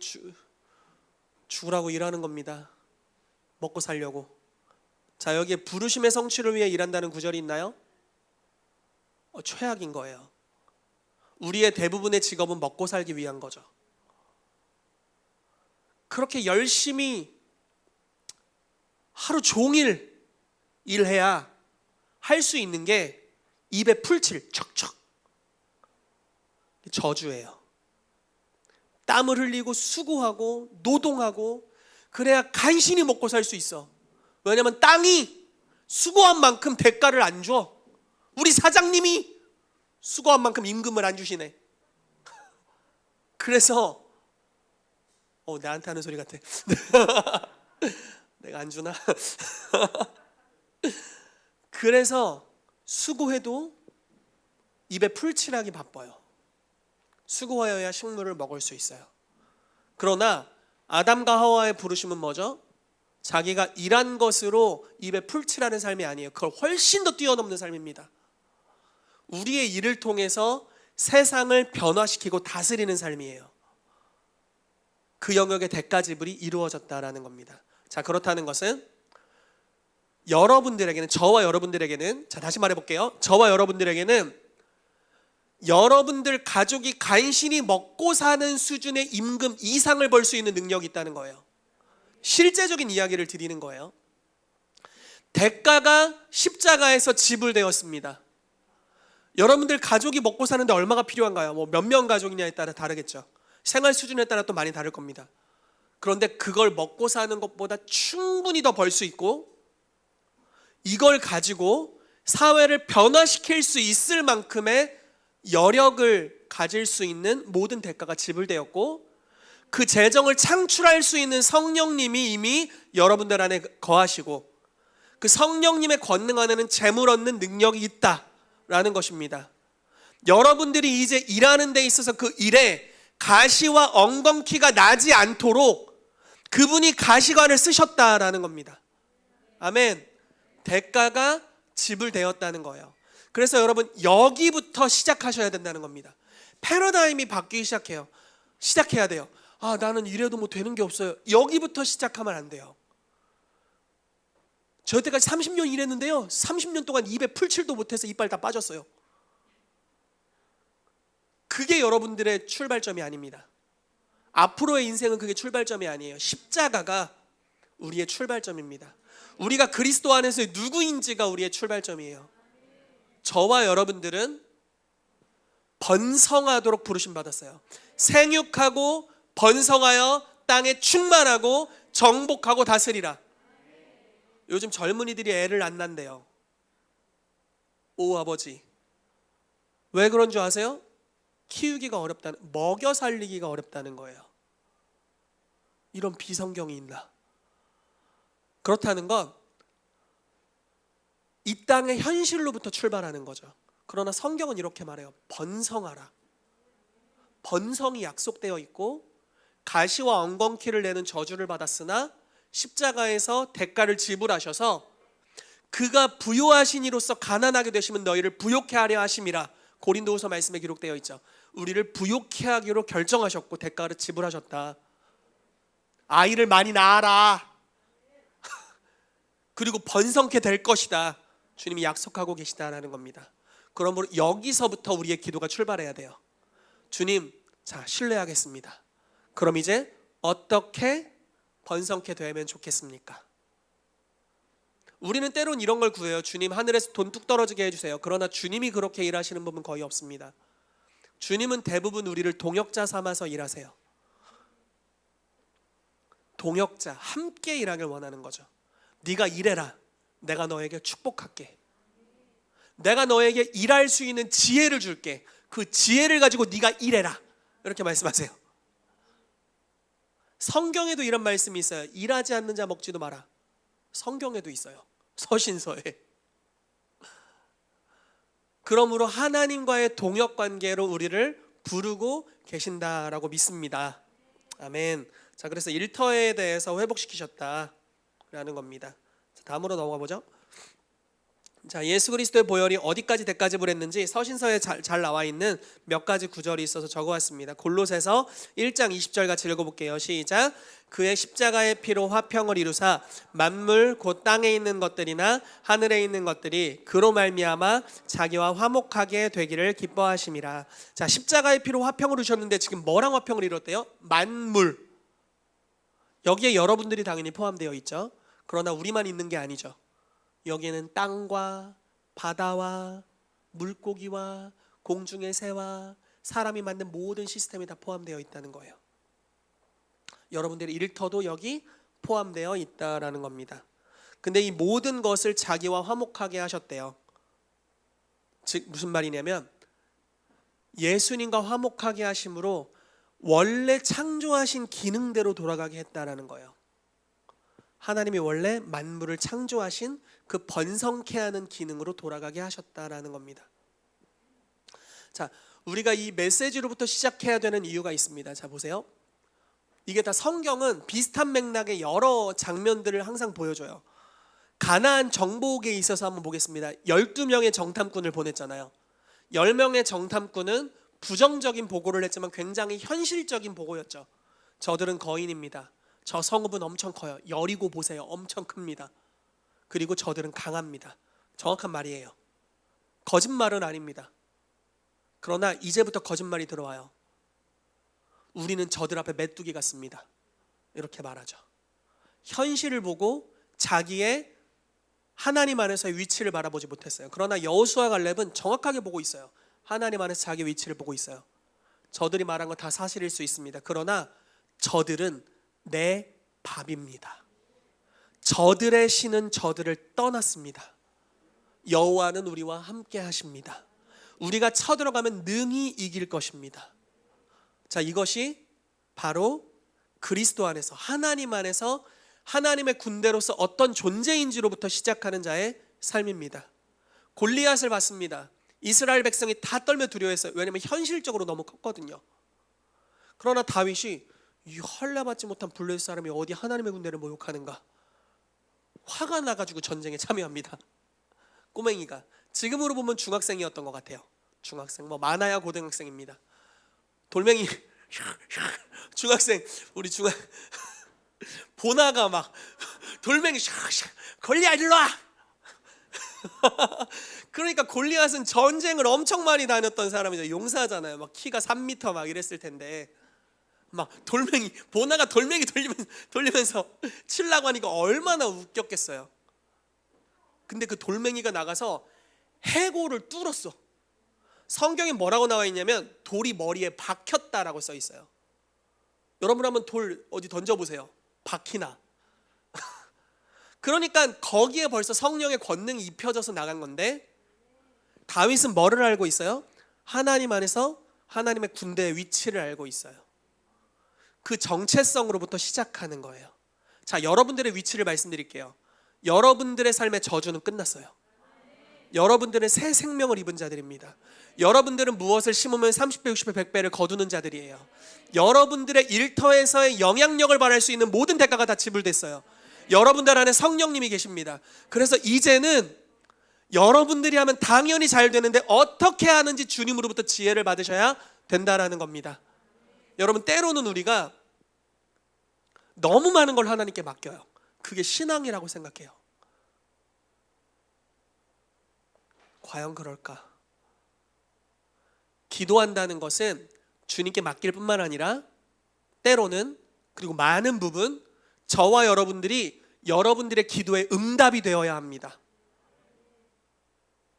Speaker 1: 죽으라고 일하는 겁니다. 먹고 살려고. 자, 여기에 부르심의 성취를 위해 일한다는 구절이 있나요? 최악인 거예요. 우리의 대부분의 직업은 먹고 살기 위한 거죠. 그렇게 열심히 하루 종일 일해야 할 수 있는 게 입에 풀칠 척척 저주예요. 땀을 흘리고 수고하고 노동하고 그래야 간신히 먹고 살 수 있어. 왜냐면 땅이 수고한 만큼 대가를 안 줘. 우리 사장님이 수고한 만큼 임금을 안 주시네. 그래서 나한테 하는 소리 같아. 내가 안 주나? 그래서 수고해도 입에 풀칠하기 바빠요. 수고하여야 식물을 먹을 수 있어요. 그러나 아담과 하와의 부르심은 뭐죠? 자기가 일한 것으로 입에 풀칠하는 삶이 아니에요. 그걸 훨씬 더 뛰어넘는 삶입니다. 우리의 일을 통해서 세상을 변화시키고 다스리는 삶이에요. 그 영역의 대가 지불이 이루어졌다라는 겁니다. 자, 그렇다는 것은 여러분들에게는, 저와 여러분들에게는, 자, 다시 말해볼게요. 저와 여러분들에게는 여러분들 가족이 간신히 먹고 사는 수준의 임금 이상을 벌 수 있는 능력이 있다는 거예요. 실제적인 이야기를 드리는 거예요. 대가가 십자가에서 지불되었습니다. 여러분들 가족이 먹고 사는데 얼마가 필요한가요? 몇 명 가족이냐에 따라 다르겠죠. 생활 수준에 따라 또 많이 다를 겁니다. 그런데 그걸 먹고 사는 것보다 충분히 더 벌 수 있고 이걸 가지고 사회를 변화시킬 수 있을 만큼의 여력을 가질 수 있는 모든 대가가 지불되었고, 그 재정을 창출할 수 있는 성령님이 이미 여러분들 안에 거하시고, 그 성령님의 권능 안에는 재물 얻는 능력이 있다라는 것입니다. 여러분들이 이제 일하는 데 있어서 그 일에 가시와 엉겅퀴가 나지 않도록 그분이 가시관을 쓰셨다라는 겁니다. 아멘. 대가가 지불되었다는 거예요. 그래서 여러분, 여기부터 시작하셔야 된다는 겁니다. 패러다임이 바뀌기 시작해야 돼요. 아, 나는 이래도 뭐 되는 게 없어요. 여기부터 시작하면 안 돼요. 저 때까지 30년 일했는데요, 30년 동안 입에 풀칠도 못해서 이빨 다 빠졌어요. 그게 여러분들의 출발점이 아닙니다. 앞으로의 인생은 그게 출발점이 아니에요. 십자가가 우리의 출발점입니다. 우리가 그리스도 안에서의 누구인지가 우리의 출발점이에요. 저와 여러분들은 번성하도록 부르심 받았어요. 생육하고 번성하여 땅에 충만하고 정복하고 다스리라. 요즘 젊은이들이 애를 안 낳는데요. 오 아버지, 왜 그런 줄 아세요? 키우기가 어렵다는, 먹여 살리기가 어렵다는 거예요. 이런 비성경이 있나? 그렇다는 건 이 땅의 현실로부터 출발하는 거죠. 그러나 성경은 이렇게 말해요. 번성하라. 번성이 약속되어 있고, 가시와 엉겅퀴를 내는 저주를 받았으나 십자가에서 대가를 지불하셔서 그가 부요하신 이로써 가난하게 되시면 너희를 부요케 하려 하심이라. 고린도후서 말씀에 기록되어 있죠. 우리를 부요케 하기로 결정하셨고 대가를 지불하셨다. 아이를 많이 낳아라. 그리고 번성케 될 것이다. 주님이 약속하고 계시다라는 겁니다. 그러므로 여기서부터 우리의 기도가 출발해야 돼요. 주님, 자, 신뢰하겠습니다. 그럼 이제 어떻게 번성케 되면 좋겠습니까? 우리는 때론 이런 걸 구해요. 주님, 하늘에서 돈 뚝 떨어지게 해주세요. 그러나 주님이 그렇게 일하시는 법은 거의 없습니다. 주님은 대부분 우리를 동역자 삼아서 일하세요. 동역자, 함께 일하길 원하는 거죠. 네가 일해라. 내가 너에게 축복할게. 내가 너에게 일할 수 있는 지혜를 줄게. 그 지혜를 가지고 네가 일해라. 이렇게 말씀하세요. 성경에도 이런 말씀이 있어요. 일하지 않는 자 먹지도 마라. 성경에도 있어요. 서신서에. 그러므로 하나님과의 동역 관계로 우리를 부르고 계신다라고 믿습니다. 아멘. 자, 그래서 일터에 대해서 회복시키셨다라는 겁니다. 다음으로 넘어가 보죠. 자, 예수 그리스도의 보혈이 어디까지 대가 지불했는지 서신서에 잘 나와 있는 몇 가지 구절이 있어서 적어왔습니다. 골로새서 1장 20절 같이 읽어볼게요. 시작. 그의 십자가의 피로 화평을 이루사 만물 곧 땅에 있는 것들이나 하늘에 있는 것들이 그로 말미암아 자기와 화목하게 되기를 기뻐하심이라. 자, 십자가의 피로 화평을 이루셨는데 지금 뭐랑 화평을 이뤘대요? 만물. 여기에 여러분들이 당연히 포함되어 있죠. 그러나 우리만 있는 게 아니죠. 여기에는 땅과 바다와 물고기와 공중의 새와 사람이 만든 모든 시스템이 다 포함되어 있다는 거예요. 여러분들의 일터도 여기 포함되어 있다라는 겁니다. 근데 이 모든 것을 자기와 화목하게 하셨대요. 즉 무슨 말이냐면 예수님과 화목하게 하심으로 원래 창조하신 기능대로 돌아가게 했다라는 거예요. 하나님이 원래 만물을 창조하신 그 번성케 하는 기능으로 돌아가게 하셨다라는 겁니다. 자, 우리가 이 메시지로부터 시작해야 되는 이유가 있습니다. 자, 보세요. 이게 다 성경은 비슷한 맥락의 여러 장면들을 항상 보여줘요. 가나안 정복에 있어서 한번 보겠습니다. 12명의 정탐꾼을 보냈잖아요. 10명의 정탐꾼은 부정적인 보고를 했지만 굉장히 현실적인 보고였죠. 저들은 거인입니다. 저 성읍은 엄청 커요. 여리고 보세요. 엄청 큽니다. 그리고 저들은 강합니다. 정확한 말이에요. 거짓말은 아닙니다. 그러나 이제부터 거짓말이 들어와요. 우리는 저들 앞에 메뚜기 같습니다. 이렇게 말하죠. 현실을 보고 자기의 하나님 안에서의 위치를 바라보지 못했어요. 그러나 여호수아 갈렙은 정확하게 보고 있어요. 하나님 안에서 자기 위치를 보고 있어요. 저들이 말한 건 다 사실일 수 있습니다. 그러나 저들은 내 밥입니다. 저들의 신은 저들을 떠났습니다. 여호와는 우리와 함께 하십니다. 우리가 쳐들어가면 능히 이길 것입니다. 자, 이것이 바로 그리스도 안에서, 하나님 안에서 하나님의 군대로서 어떤 존재인지로부터 시작하는 자의 삶입니다. 골리앗을 봤습니다. 이스라엘 백성이 다 떨며 두려워했어요. 왜냐하면 현실적으로 너무 컸거든요. 그러나 다윗이 이 헐레받지 못한 블레셋 사람이 어디 하나님의 군대를 모욕하는가, 화가 나가지고 전쟁에 참여합니다. 꼬맹이가, 지금으로 보면 중학생이었던 것 같아요. 중학생, 뭐 많아야 고등학생입니다. 돌멩이 중학생, 우리 보나가 막 돌멩이 골리앗 일로 와. 그러니까 골리앗은 전쟁을 엄청 많이 다녔던 사람이죠. 용사잖아요. 막 키가 3m 막 이랬을 텐데, 막 돌멩이, 보나가 돌멩이 돌리면서 치려고 하니까 얼마나 웃겼겠어요. 근데 그 돌멩이가 나가서 해골을 뚫었어. 성경에 뭐라고 나와 있냐면 돌이 머리에 박혔다라고 써 있어요. 여러분 한번 돌 어디 던져보세요. 박히나. 그러니까 거기에 벌써 성령의 권능이 입혀져서 나간 건데, 다윗은 뭐를 알고 있어요? 하나님 안에서 하나님의 군대의 위치를 알고 있어요. 그 정체성으로부터 시작하는 거예요. 자, 여러분들의 위치를 말씀드릴게요. 여러분들의 삶의 저주는 끝났어요. 여러분들은 새 생명을 입은 자들입니다. 여러분들은 무엇을 심으면 30배, 60배, 100배를 거두는 자들이에요. 여러분들의 일터에서의 영향력을 발할 수 있는 모든 대가가 다 지불됐어요. 여러분들 안에 성령님이 계십니다. 그래서 이제는 여러분들이 하면 당연히 잘 되는데 어떻게 하는지 주님으로부터 지혜를 받으셔야 된다라는 겁니다. 여러분, 때로는 우리가 너무 많은 걸 하나님께 맡겨요. 그게 신앙이라고 생각해요. 과연 그럴까? 기도한다는 것은 주님께 맡길 뿐만 아니라 때로는, 그리고 많은 부분, 저와 여러분들이 여러분들의 기도에 응답이 되어야 합니다.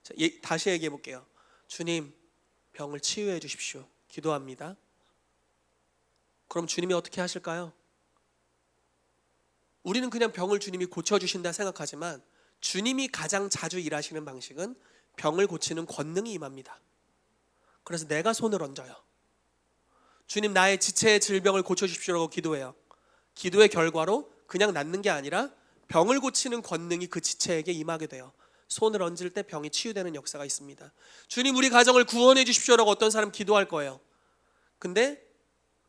Speaker 1: 자, 다시 얘기해 볼게요. 주님, 병을 치유해 주십시오. 기도합니다. 그럼 주님이 어떻게 하실까요? 우리는 그냥 병을 주님이 고쳐주신다 생각하지만 주님이 가장 자주 일하시는 방식은 병을 고치는 권능이 임합니다. 그래서 내가 손을 얹어요. 주님, 나의 지체의 질병을 고쳐주십시오라고 기도해요. 기도의 결과로 그냥 낫는 게 아니라 병을 고치는 권능이 그 지체에게 임하게 돼요. 손을 얹을 때 병이 치유되는 역사가 있습니다. 주님, 우리 가정을 구원해 주십시오라고 어떤 사람 기도할 거예요. 근데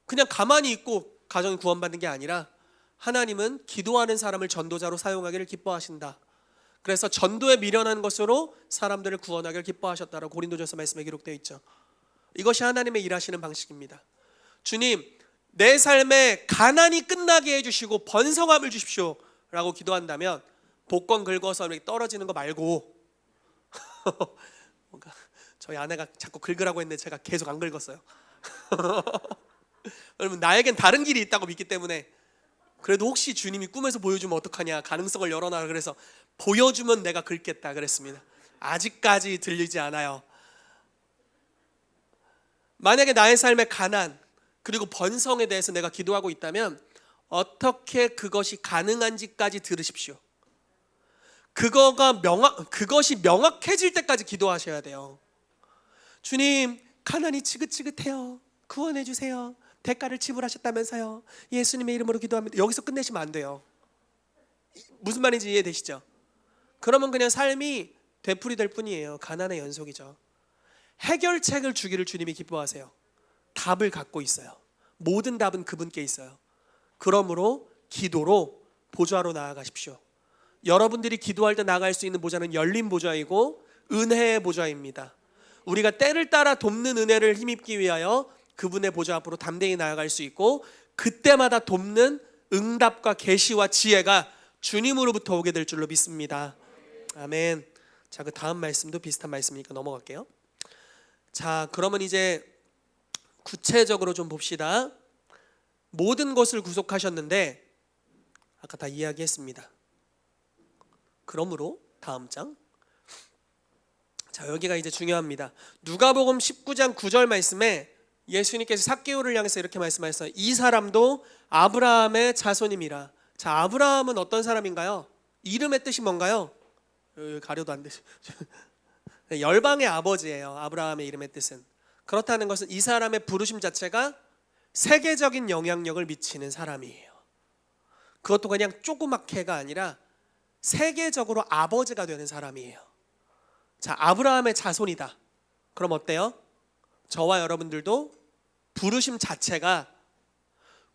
Speaker 1: 그냥 가만히 있고 가정이 구원받는 게 아니라 하나님은 기도하는 사람을 전도자로 사용하기를 기뻐하신다. 그래서 전도에 미련한 것으로 사람들을 구원하기를 기뻐하셨다라고 고린도전서 말씀에 기록되어 있죠. 이것이 하나님의 일하시는 방식입니다. 주님, 내 삶에 가난이 끝나게 해주시고 번성함을 주십시오 라고 기도한다면 복권 긁어서 이렇게 떨어지는 거 말고 뭔가 저희 아내가 자꾸 긁으라고 했는데 제가 계속 안 긁었어요. 여러분, 나에겐 다른 길이 있다고 믿기 때문에, 그래도 혹시 주님이 꿈에서 보여주면 어떡하냐, 가능성을 열어놔. 그래서 보여주면 내가 긁겠다 그랬습니다. 아직까지 들리지 않아요. 만약에 나의 삶의 가난 그리고 번성에 대해서 내가 기도하고 있다면 어떻게 그것이 가능한지까지 들으십시오. 그것이 명확해질 때까지 기도하셔야 돼요. 주님, 가난이 지긋지긋해요. 구원해 주세요. 대가를 지불하셨다면서요. 예수님의 이름으로 기도합니다. 여기서 끝내시면 안 돼요. 무슨 말인지 이해되시죠? 그러면 그냥 삶이 되풀이될 뿐이에요. 가난의 연속이죠. 해결책을 주기를 주님이 기뻐하세요. 답을 갖고 있어요. 모든 답은 그분께 있어요. 그러므로 기도로 보좌로 나아가십시오. 여러분들이 기도할 때 나아갈 수 있는 보좌는 열린 보좌이고 은혜의 보좌입니다. 우리가 때를 따라 돕는 은혜를 힘입기 위하여 그분의 보좌 앞으로 담대히 나아갈 수 있고, 그때마다 돕는 응답과 계시와 지혜가 주님으로부터 오게 될 줄로 믿습니다. 아멘. 자, 그 다음 말씀도 비슷한 말씀이니까 넘어갈게요. 자, 그러면 이제 구체적으로 좀 봅시다. 모든 것을 구속하셨는데 아까 다 이야기했습니다. 그러므로 다음 장. 자, 여기가 이제 중요합니다. 누가복음 19장 9절 말씀에 예수님께서 삭개오를 향해서 이렇게 말씀하셨어요. 이 사람도 아브라함의 자손임이라. 자, 아브라함은 어떤 사람인가요? 이름의 뜻이 뭔가요? 가려도 안 되죠. 열방의 아버지예요. 아브라함의 이름의 뜻은. 그렇다는 것은 이 사람의 부르심 자체가 세계적인 영향력을 미치는 사람이에요. 그것도 그냥 조그맣게가 아니라 세계적으로 아버지가 되는 사람이에요. 자, 아브라함의 자손이다. 그럼 어때요? 저와 여러분들도 부르심 자체가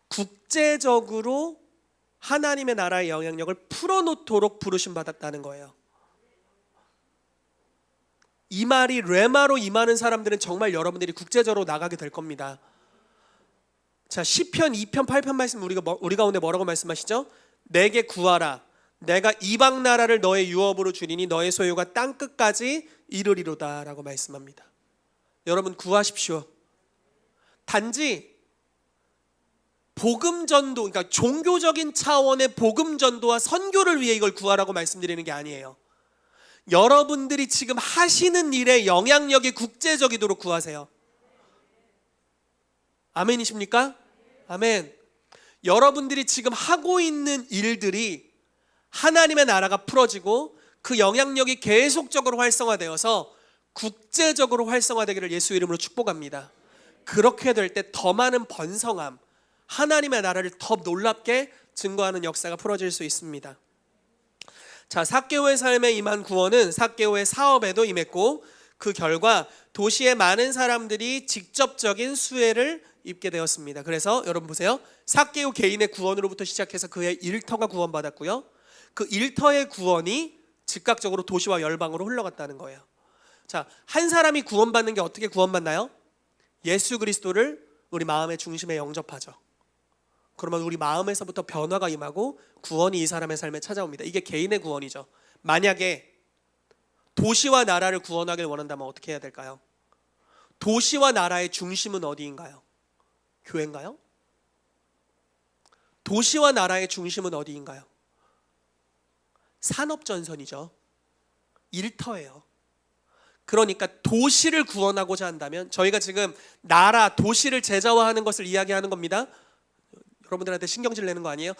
Speaker 1: 국제적으로 하나님의 나라의 영향력을 풀어놓도록 부르심 받았다는 거예요. 이 말이 레마로 임하는 사람들은 정말 여러분들이 국제적으로 나가게 될 겁니다. 자, 시편 2편 8편 말씀 우리 가운데 뭐라고 말씀하시죠? 내게 구하라. 내가 이방 나라를 너의 유업으로 주리니 너의 소유가 땅 끝까지 이르리로다 라고 말씀합니다. 여러분 구하십시오. 단지 복음 전도, 그러니까 종교적인 차원의 복음 전도와 선교를 위해 이걸 구하라고 말씀드리는 게 아니에요. 여러분들이 지금 하시는 일의 영향력이 국제적이도록 구하세요. 아멘이십니까? 아멘. 여러분들이 지금 하고 있는 일들이 하나님의 나라가 풀어지고 그 영향력이 계속적으로 활성화되어서 국제적으로 활성화되기를 예수 이름으로 축복합니다. 그렇게 될 때 더 많은 번성함, 하나님의 나라를 더 놀랍게 증거하는 역사가 풀어질 수 있습니다. 자, 삭개오의 삶에 임한 구원은 삭개오의 사업에도 임했고 그 결과 도시의 많은 사람들이 직접적인 수혜를 입게 되었습니다. 그래서 여러분 보세요. 삭개오 개인의 구원으로부터 시작해서 그의 일터가 구원받았고요. 그 일터의 구원이 즉각적으로 도시와 열방으로 흘러갔다는 거예요. 자, 한 사람이 구원받는 게 어떻게 구원받나요? 예수 그리스도를 우리 마음의 중심에 영접하죠. 그러면 우리 마음에서부터 변화가 임하고 구원이 이 사람의 삶에 찾아옵니다. 이게 개인의 구원이죠. 만약에 도시와 나라를 구원하길 원한다면 어떻게 해야 될까요? 도시와 나라의 중심은 어디인가요? 교회인가요? 도시와 나라의 중심은 어디인가요? 산업전선이죠. 일터예요. 그러니까 도시를 구원하고자 한다면 저희가 지금 나라, 도시를 제자화하는 것을 이야기하는 겁니다. 여러분들한테 신경질 내는 거 아니에요?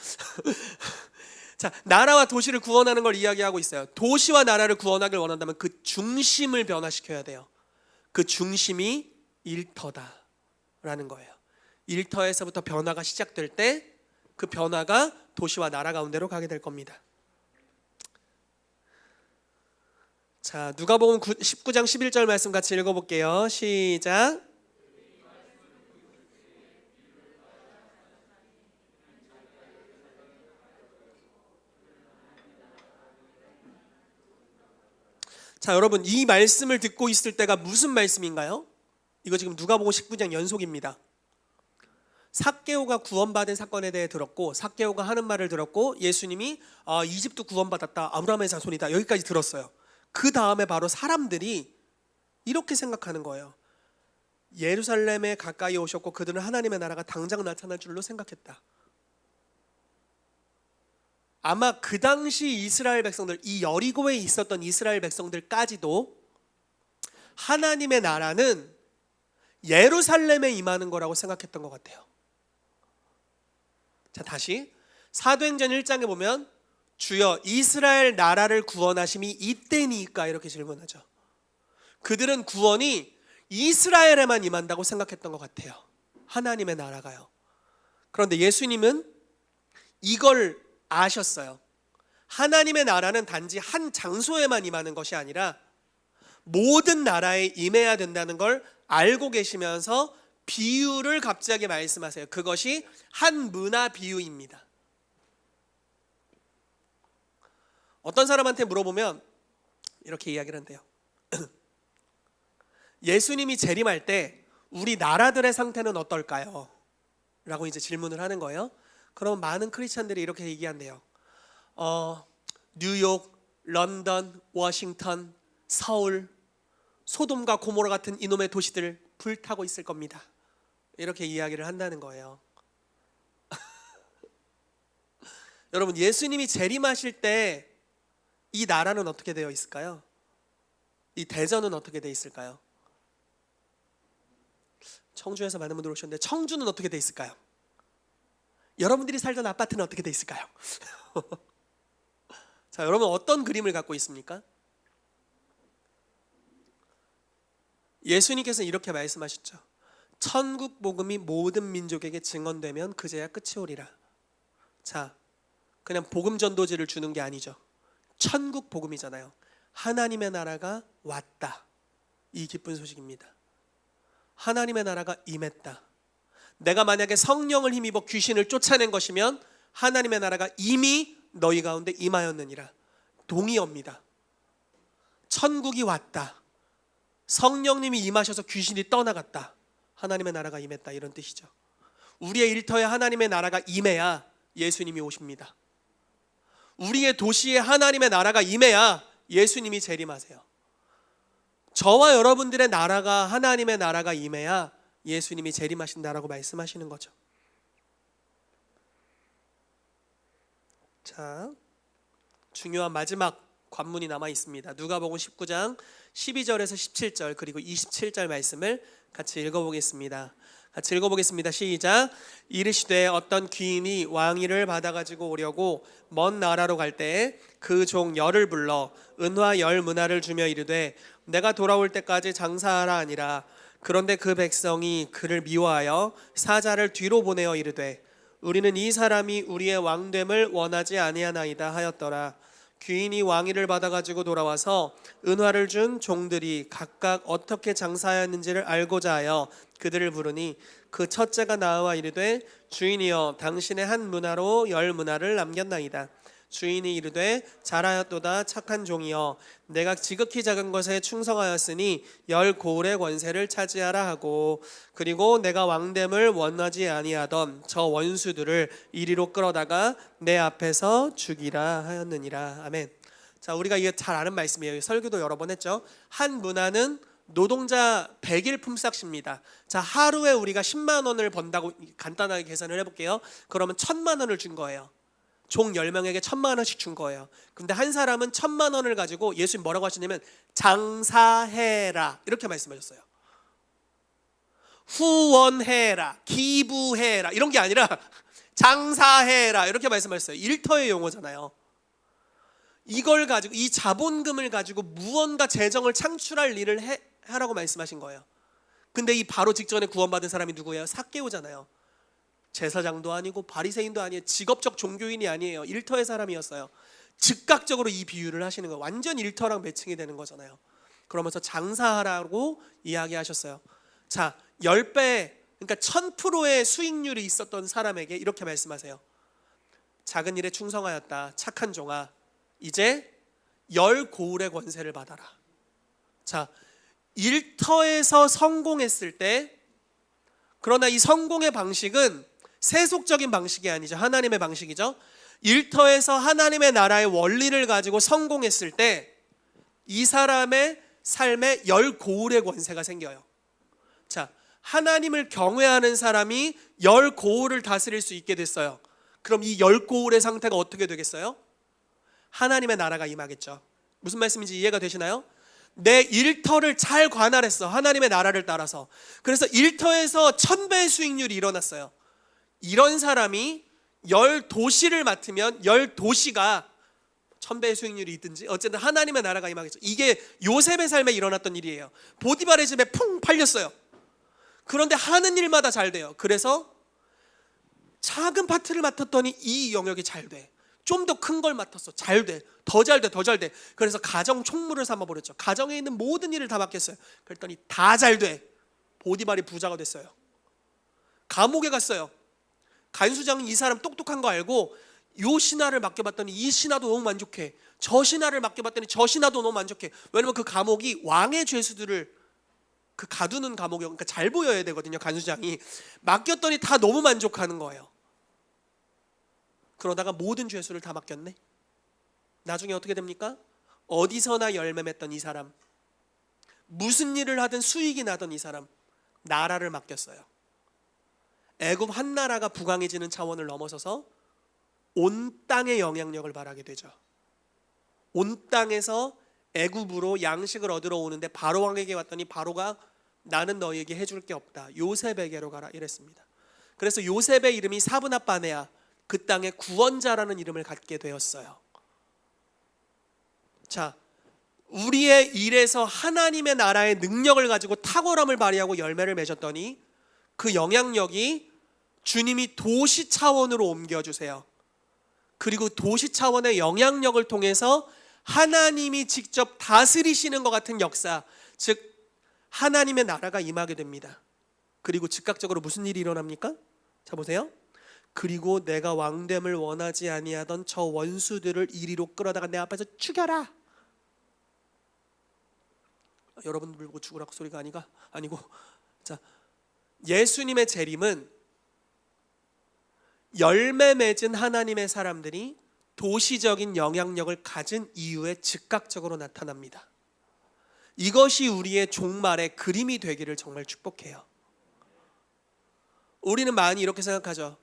Speaker 1: 자, 나라와 도시를 구원하는 걸 이야기하고 있어요. 도시와 나라를 구원하길 원한다면 그 중심을 변화시켜야 돼요. 그 중심이 일터다라는 거예요. 일터에서부터 변화가 시작될 때 그 변화가 도시와 나라 가운데로 가게 될 겁니다. 자, 누가복음 19장 11절 말씀 같이 읽어볼게요. 시작. 자, 여러분 이 말씀을 듣고 있을 때가 무슨 말씀인가요? 이거 지금 누가복음 19장 연속입니다. 삭개오가 구원받은 사건에 대해 들었고 삭개오가 하는 말을 들었고 예수님이 이집트 구원받았다, 아브라함의 자손이다, 여기까지 들었어요. 그 다음에 바로 사람들이 이렇게 생각하는 거예요. 예루살렘에 가까이 오셨고 그들은 하나님의 나라가 당장 나타날 줄로 생각했다. 아마 그 당시 이스라엘 백성들, 이 여리고에 있었던 이스라엘 백성들까지도 하나님의 나라는 예루살렘에 임하는 거라고 생각했던 것 같아요. 자, 다시 사도행전 1장에 보면 주여 이스라엘 나라를 구원하심이 이때니까 이렇게 질문하죠. 그들은 구원이 이스라엘에만 임한다고 생각했던 것 같아요. 하나님의 나라가요. 그런데 예수님은 이걸 아셨어요. 하나님의 나라는 단지 한 장소에만 임하는 것이 아니라 모든 나라에 임해야 된다는 걸 알고 계시면서 비유를 갑자기 말씀하세요. 그것이 한 문화 비유입니다. 어떤 사람한테 물어보면 이렇게 이야기를 한대요. 예수님이 재림할 때 우리 나라들의 상태는 어떨까요? 라고 이제 질문을 하는 거예요. 그럼 많은 크리스찬들이 이렇게 얘기한대요. 뉴욕, 런던, 워싱턴, 서울, 소돔과 고모라 같은 이놈의 도시들 불타고 있을 겁니다. 이렇게 이야기를 한다는 거예요. 여러분 예수님이 재림하실 때 이 나라는 어떻게 되어 있을까요? 이 대전은 어떻게 되어 있을까요? 청주에서 많은 분들 오셨는데 청주는 어떻게 되어 있을까요? 여러분들이 살던 아파트는 어떻게 되어 있을까요? 자, 여러분 어떤 그림을 갖고 있습니까? 예수님께서는 이렇게 말씀하셨죠. 천국 복음이 모든 민족에게 증언되면 그제야 끝이 오리라. 자, 그냥 복음 전도지를 주는 게 아니죠. 천국 복음이잖아요. 하나님의 나라가 왔다. 이 기쁜 소식입니다. 하나님의 나라가 임했다. 내가 만약에 성령을 힘입어 귀신을 쫓아낸 것이면 하나님의 나라가 이미 너희 가운데 임하였느니라. 동의어입니다. 천국이 왔다. 성령님이 임하셔서 귀신이 떠나갔다. 하나님의 나라가 임했다, 이런 뜻이죠. 우리의 일터에 하나님의 나라가 임해야 예수님이 오십니다. 우리의 도시에 하나님의 나라가 임해야 예수님이 재림하세요. 저와 여러분들의 나라가, 하나님의 나라가 임해야 예수님이 재림하신다라고 말씀하시는 거죠. 자, 중요한 마지막 관문이 남아 있습니다. 누가복음 19장 12절에서 17절 그리고 27절 말씀을 같이 읽어보겠습니다. 같이 읽어보겠습니다. 시작. 이르시되 어떤 귀인이 왕위를 받아가지고 오려고 먼 나라로 갈 때에 그 종 열을 불러 은화 10문화를 주며 이르되 내가 돌아올 때까지 장사하라 하니라. 그런데 그 백성이 그를 미워하여 사자를 뒤로 보내어 이르되 우리는 이 사람이 우리의 왕됨을 원하지 아니하나이다 하였더라. 귀인이 왕위를 받아가지고 돌아와서 은화를 준 종들이 각각 어떻게 장사하였는지를 알고자 하여 그들을 부르니 그 첫째가 나와 이르되 주인이여 당신의 한 문화로 10문화를 남겼나이다. 주인이 이르되 잘하였도다 착한 종이여 내가 지극히 작은 것에 충성하였으니 10고을의 권세를 차지하라 하고 그리고 내가 왕됨을 원하지 아니하던 저 원수들을 이리로 끌어다가 내 앞에서 죽이라 하였느니라. 아멘. 자, 우리가 이게 잘 아는 말씀이에요. 설교도 여러 번 했죠. 한 문화는 노동자 100일 품삯입니다. 자, 하루에 우리가 10만 원을 번다고 간단하게 계산을 해볼게요. 그러면 1000만 원을 준 거예요. 종 10명에게 1000만 원씩 준 거예요. 근데 한 사람은 1000만 원을 가지고 예수님 뭐라고 하시냐면 장사해라 이렇게 말씀하셨어요. 후원해라, 기부해라 이런 게 아니라 장사해라 이렇게 말씀하셨어요. 일터의 용어잖아요. 이걸 가지고, 이 자본금을 가지고 무언가 재정을 창출할 일을 하라고 말씀하신 거예요. 근데 이 바로 직전에 구원받은 사람이 누구예요? 삭개오잖아요. 제사장도 아니고 바리새인도 아니에요. 직업적 종교인이 아니에요. 일터의 사람이었어요. 즉각적으로 이 비유를 하시는 거예요. 완전 일터랑 매칭이 되는 거잖아요. 그러면서 장사하라고 이야기하셨어요. 자, 10배, 그러니까 1000%의 수익률이 있었던 사람에게 이렇게 말씀하세요. 작은 일에 충성하였다 착한 종아 이제 10고을의 권세를 받아라. 자, 일터에서 성공했을 때, 그러나 이 성공의 방식은 세속적인 방식이 아니죠. 하나님의 방식이죠. 일터에서 하나님의 나라의 원리를 가지고 성공했을 때 이 사람의 삶에 10고을의 권세가 생겨요. 자, 하나님을 경외하는 사람이 10고을을 다스릴 수 있게 됐어요. 그럼 이 10고을의 상태가 어떻게 되겠어요? 하나님의 나라가 임하겠죠. 무슨 말씀인지 이해가 되시나요? 내 일터를 잘 관할했어. 하나님의 나라를 따라서. 그래서 일터에서 1000배의 수익률이 일어났어요. 이런 사람이 10도시를 맡으면 10도시가 1000배의 수익률이 있든지 어쨌든 하나님의 나라가 임하겠죠. 이게 요셉의 삶에 일어났던 일이에요. 보디발의 집에 풍 팔렸어요. 그런데 하는 일마다 잘 돼요. 그래서 작은 파트를 맡았더니 이 영역이 잘 돼. 좀 더 큰 걸 맡았어. 잘 돼. 더 잘 돼. 더 잘 돼. 그래서 가정 총무를 삼아버렸죠. 가정에 있는 모든 일을 다 맡겼어요. 그랬더니 다 잘 돼. 보디발이 부자가 됐어요. 감옥에 갔어요. 간수장이 이 사람 똑똑한 거 알고 요 신하를 맡겨봤더니 이 신하도 너무 만족해. 저 신하를 맡겨봤더니 저 신하도 너무 만족해. 왜냐면 그 감옥이 왕의 죄수들을 그 가두는 감옥이요. 그러니까 잘 보여야 되거든요. 간수장이 맡겼더니 다 너무 만족하는 거예요. 그러다가 모든 죄수를 다 맡겼네. 나중에 어떻게 됩니까? 어디서나 열매 맺던 이 사람, 무슨 일을 하든 수익이 나던 이 사람, 나라를 맡겼어요. 애굽 한 나라가 부강해지는 차원을 넘어서서 온 땅의 영향력을 발하게 되죠. 온 땅에서 애굽으로 양식을 얻으러 오는데 바로 왕에게 왔더니 바로가 나는 너희에게 해줄 게 없다. 요셉에게로 가라 이랬습니다. 그래서 요셉의 이름이 사브낫바네아, 그 땅의 구원자라는 이름을 갖게 되었어요. 자, 우리의 일에서 하나님의 나라의 능력을 가지고 탁월함을 발휘하고 열매를 맺었더니 그 영향력이 주님이 도시 차원으로 옮겨주세요. 그리고 도시 차원의 영향력을 통해서 하나님이 직접 다스리시는 것 같은 역사, 즉 하나님의 나라가 임하게 됩니다. 그리고 즉각적으로 무슨 일이 일어납니까? 자 보세요. 그리고 내가 왕됨을 원하지 아니하던 저 원수들을 이리로 끌어다가 내 앞에서 죽여라. 여러분들 보고 죽으라고 소리가 아니고, 자, 예수님의 재림은 열매 맺은 하나님의 사람들이 도시적인 영향력을 가진 이후에 즉각적으로 나타납니다. 이것이 우리의 종말의 그림이 되기를 정말 축복해요. 우리는 많이 이렇게 생각하죠.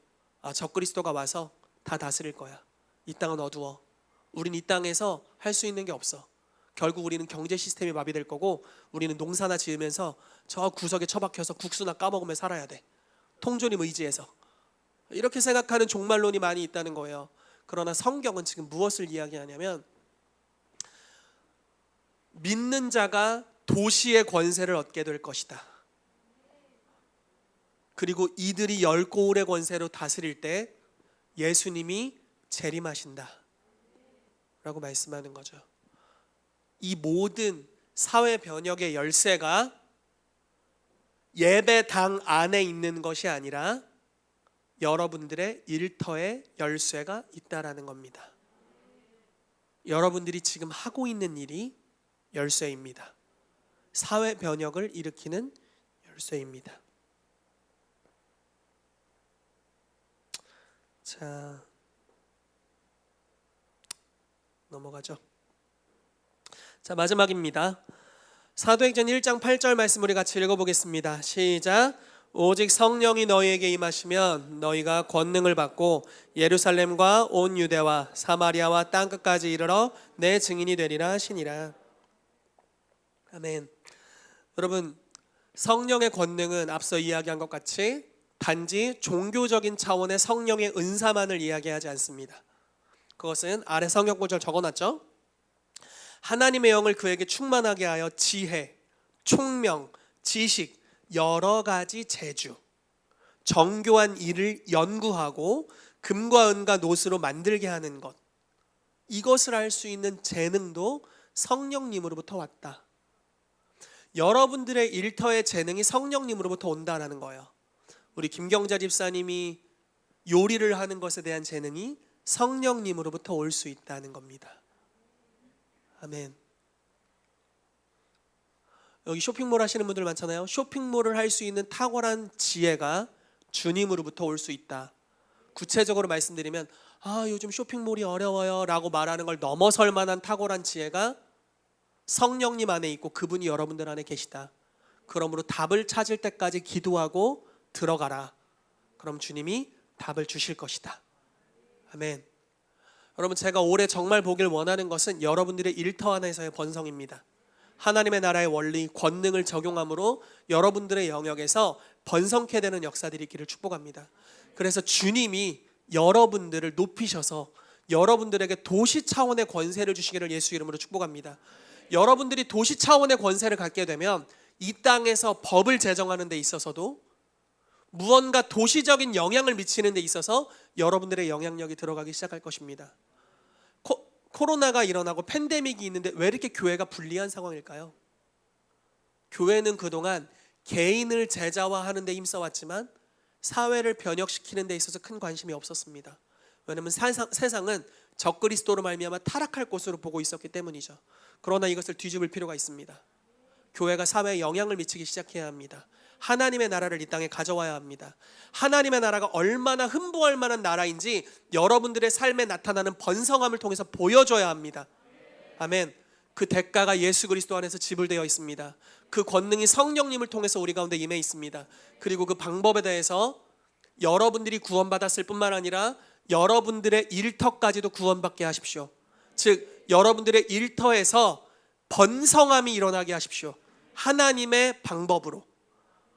Speaker 1: 적그리스도가 와서 다 다스릴 거야. 이 땅은 어두워. 우린 이 땅에서 할 수 있는 게 없어. 결국 우리는 경제 시스템이 마비될 거고, 우리는 농사나 지으면서 저 구석에 처박혀서 국수나 까먹으며 살아야 돼. 통조림 의지해서. 이렇게 생각하는 종말론이 많이 있다는 거예요. 그러나 성경은 지금 무엇을 이야기하냐면, 믿는 자가 도시의 권세를 얻게 될 것이다. 그리고 이들이 열고울의 권세로 다스릴 때 예수님이 재림하신다 라고 말씀하는 거죠. 이 모든 사회 변혁의 열쇠가 예배당 안에 있는 것이 아니라 여러분들의 일터에 열쇠가 있다라는 겁니다. 여러분들이 지금 하고 있는 일이 열쇠입니다. 사회 변혁을 일으키는 열쇠입니다. 자, 넘어가죠. 자, 마지막입니다. 사도행전 1장 8절 말씀 우리 같이 읽어보겠습니다. 시작. 오직 성령이 너희에게 임하시면 너희가 권능을 받고 예루살렘과 온 유대와 사마리아와 땅끝까지 이르러 내 증인이 되리라 하시니라. 아멘. 여러분, 성령의 권능은 앞서 이야기한 것 같이 단지 종교적인 차원의 성령의 은사만을 이야기하지 않습니다. 그것은 아래 성경 구절 적어놨죠. 하나님의 영을 그에게 충만하게 하여 지혜, 총명, 지식, 여러 가지 재주, 정교한 일을 연구하고 금과 은과 노스로 만들게 하는 것, 이것을 할 수 있는 재능도 성령님으로부터 왔다. 여러분들의 일터의 재능이 성령님으로부터 온다라는 거예요. 우리 김경자 집사님이 요리를 하는 것에 대한 재능이 성령님으로부터 올 수 있다는 겁니다. 아멘. 여기 쇼핑몰 하시는 분들 많잖아요. 쇼핑몰을 할 수 있는 탁월한 지혜가 주님으로부터 올 수 있다. 구체적으로 말씀드리면 요즘 쇼핑몰이 어려워요 라고 말하는 걸 넘어설 만한 탁월한 지혜가 성령님 안에 있고 그분이 여러분들 안에 계시다. 그러므로 답을 찾을 때까지 기도하고 들어가라. 그럼 주님이 답을 주실 것이다. 아멘. 여러분, 제가 올해 정말 보길 원하는 것은 여러분들의 일터 안에서의 번성입니다. 하나님의 나라의 원리, 권능을 적용함으로 여러분들의 영역에서 번성케 되는 역사들이 있기를 축복합니다. 그래서 주님이 여러분들을 높이셔서 여러분들에게 도시 차원의 권세를 주시기를 예수 이름으로 축복합니다. 여러분들이 도시 차원의 권세를 갖게 되면 이 땅에서 법을 제정하는 데 있어서도 무언가 도시적인 영향을 미치는 데 있어서 여러분들의 영향력이 들어가기 시작할 것입니다. 코로나가 일어나고 팬데믹이 있는데 왜 이렇게 교회가 불리한 상황일까요? 교회는 그동안 개인을 제자화하는 데 힘써왔지만 사회를 변혁시키는 데 있어서 큰 관심이 없었습니다. 왜냐하면 세상은 적그리스도로 말미암아 타락할 곳으로 보고 있었기 때문이죠. 그러나 이것을 뒤집을 필요가 있습니다. 교회가 사회에 영향을 미치기 시작해야 합니다. 하나님의 나라를 이 땅에 가져와야 합니다. 하나님의 나라가 얼마나 흠보할 만한 나라인지 여러분들의 삶에 나타나는 번성함을 통해서 보여줘야 합니다. 아멘. 그 대가가 예수 그리스도 안에서 지불되어 있습니다. 그 권능이 성령님을 통해서 우리 가운데 임해 있습니다. 그리고 그 방법에 대해서 여러분들이 구원받았을 뿐만 아니라 여러분들의 일터까지도 구원받게 하십시오. 즉 여러분들의 일터에서 번성함이 일어나게 하십시오. 하나님의 방법으로.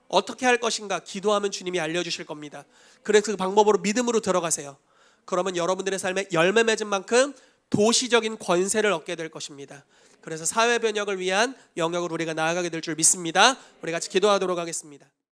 Speaker 1: 어떻게 할 것인가 기도하면 주님이 알려주실 겁니다. 그래서 그 방법으로 믿음으로 들어가세요. 그러면 여러분들의 삶에 열매 맺은 만큼 도시적인 권세를 얻게 될 것입니다. 그래서 사회 변혁을 위한 영역으로 우리가 나아가게 될 줄 믿습니다. 우리 같이 기도하도록 하겠습니다.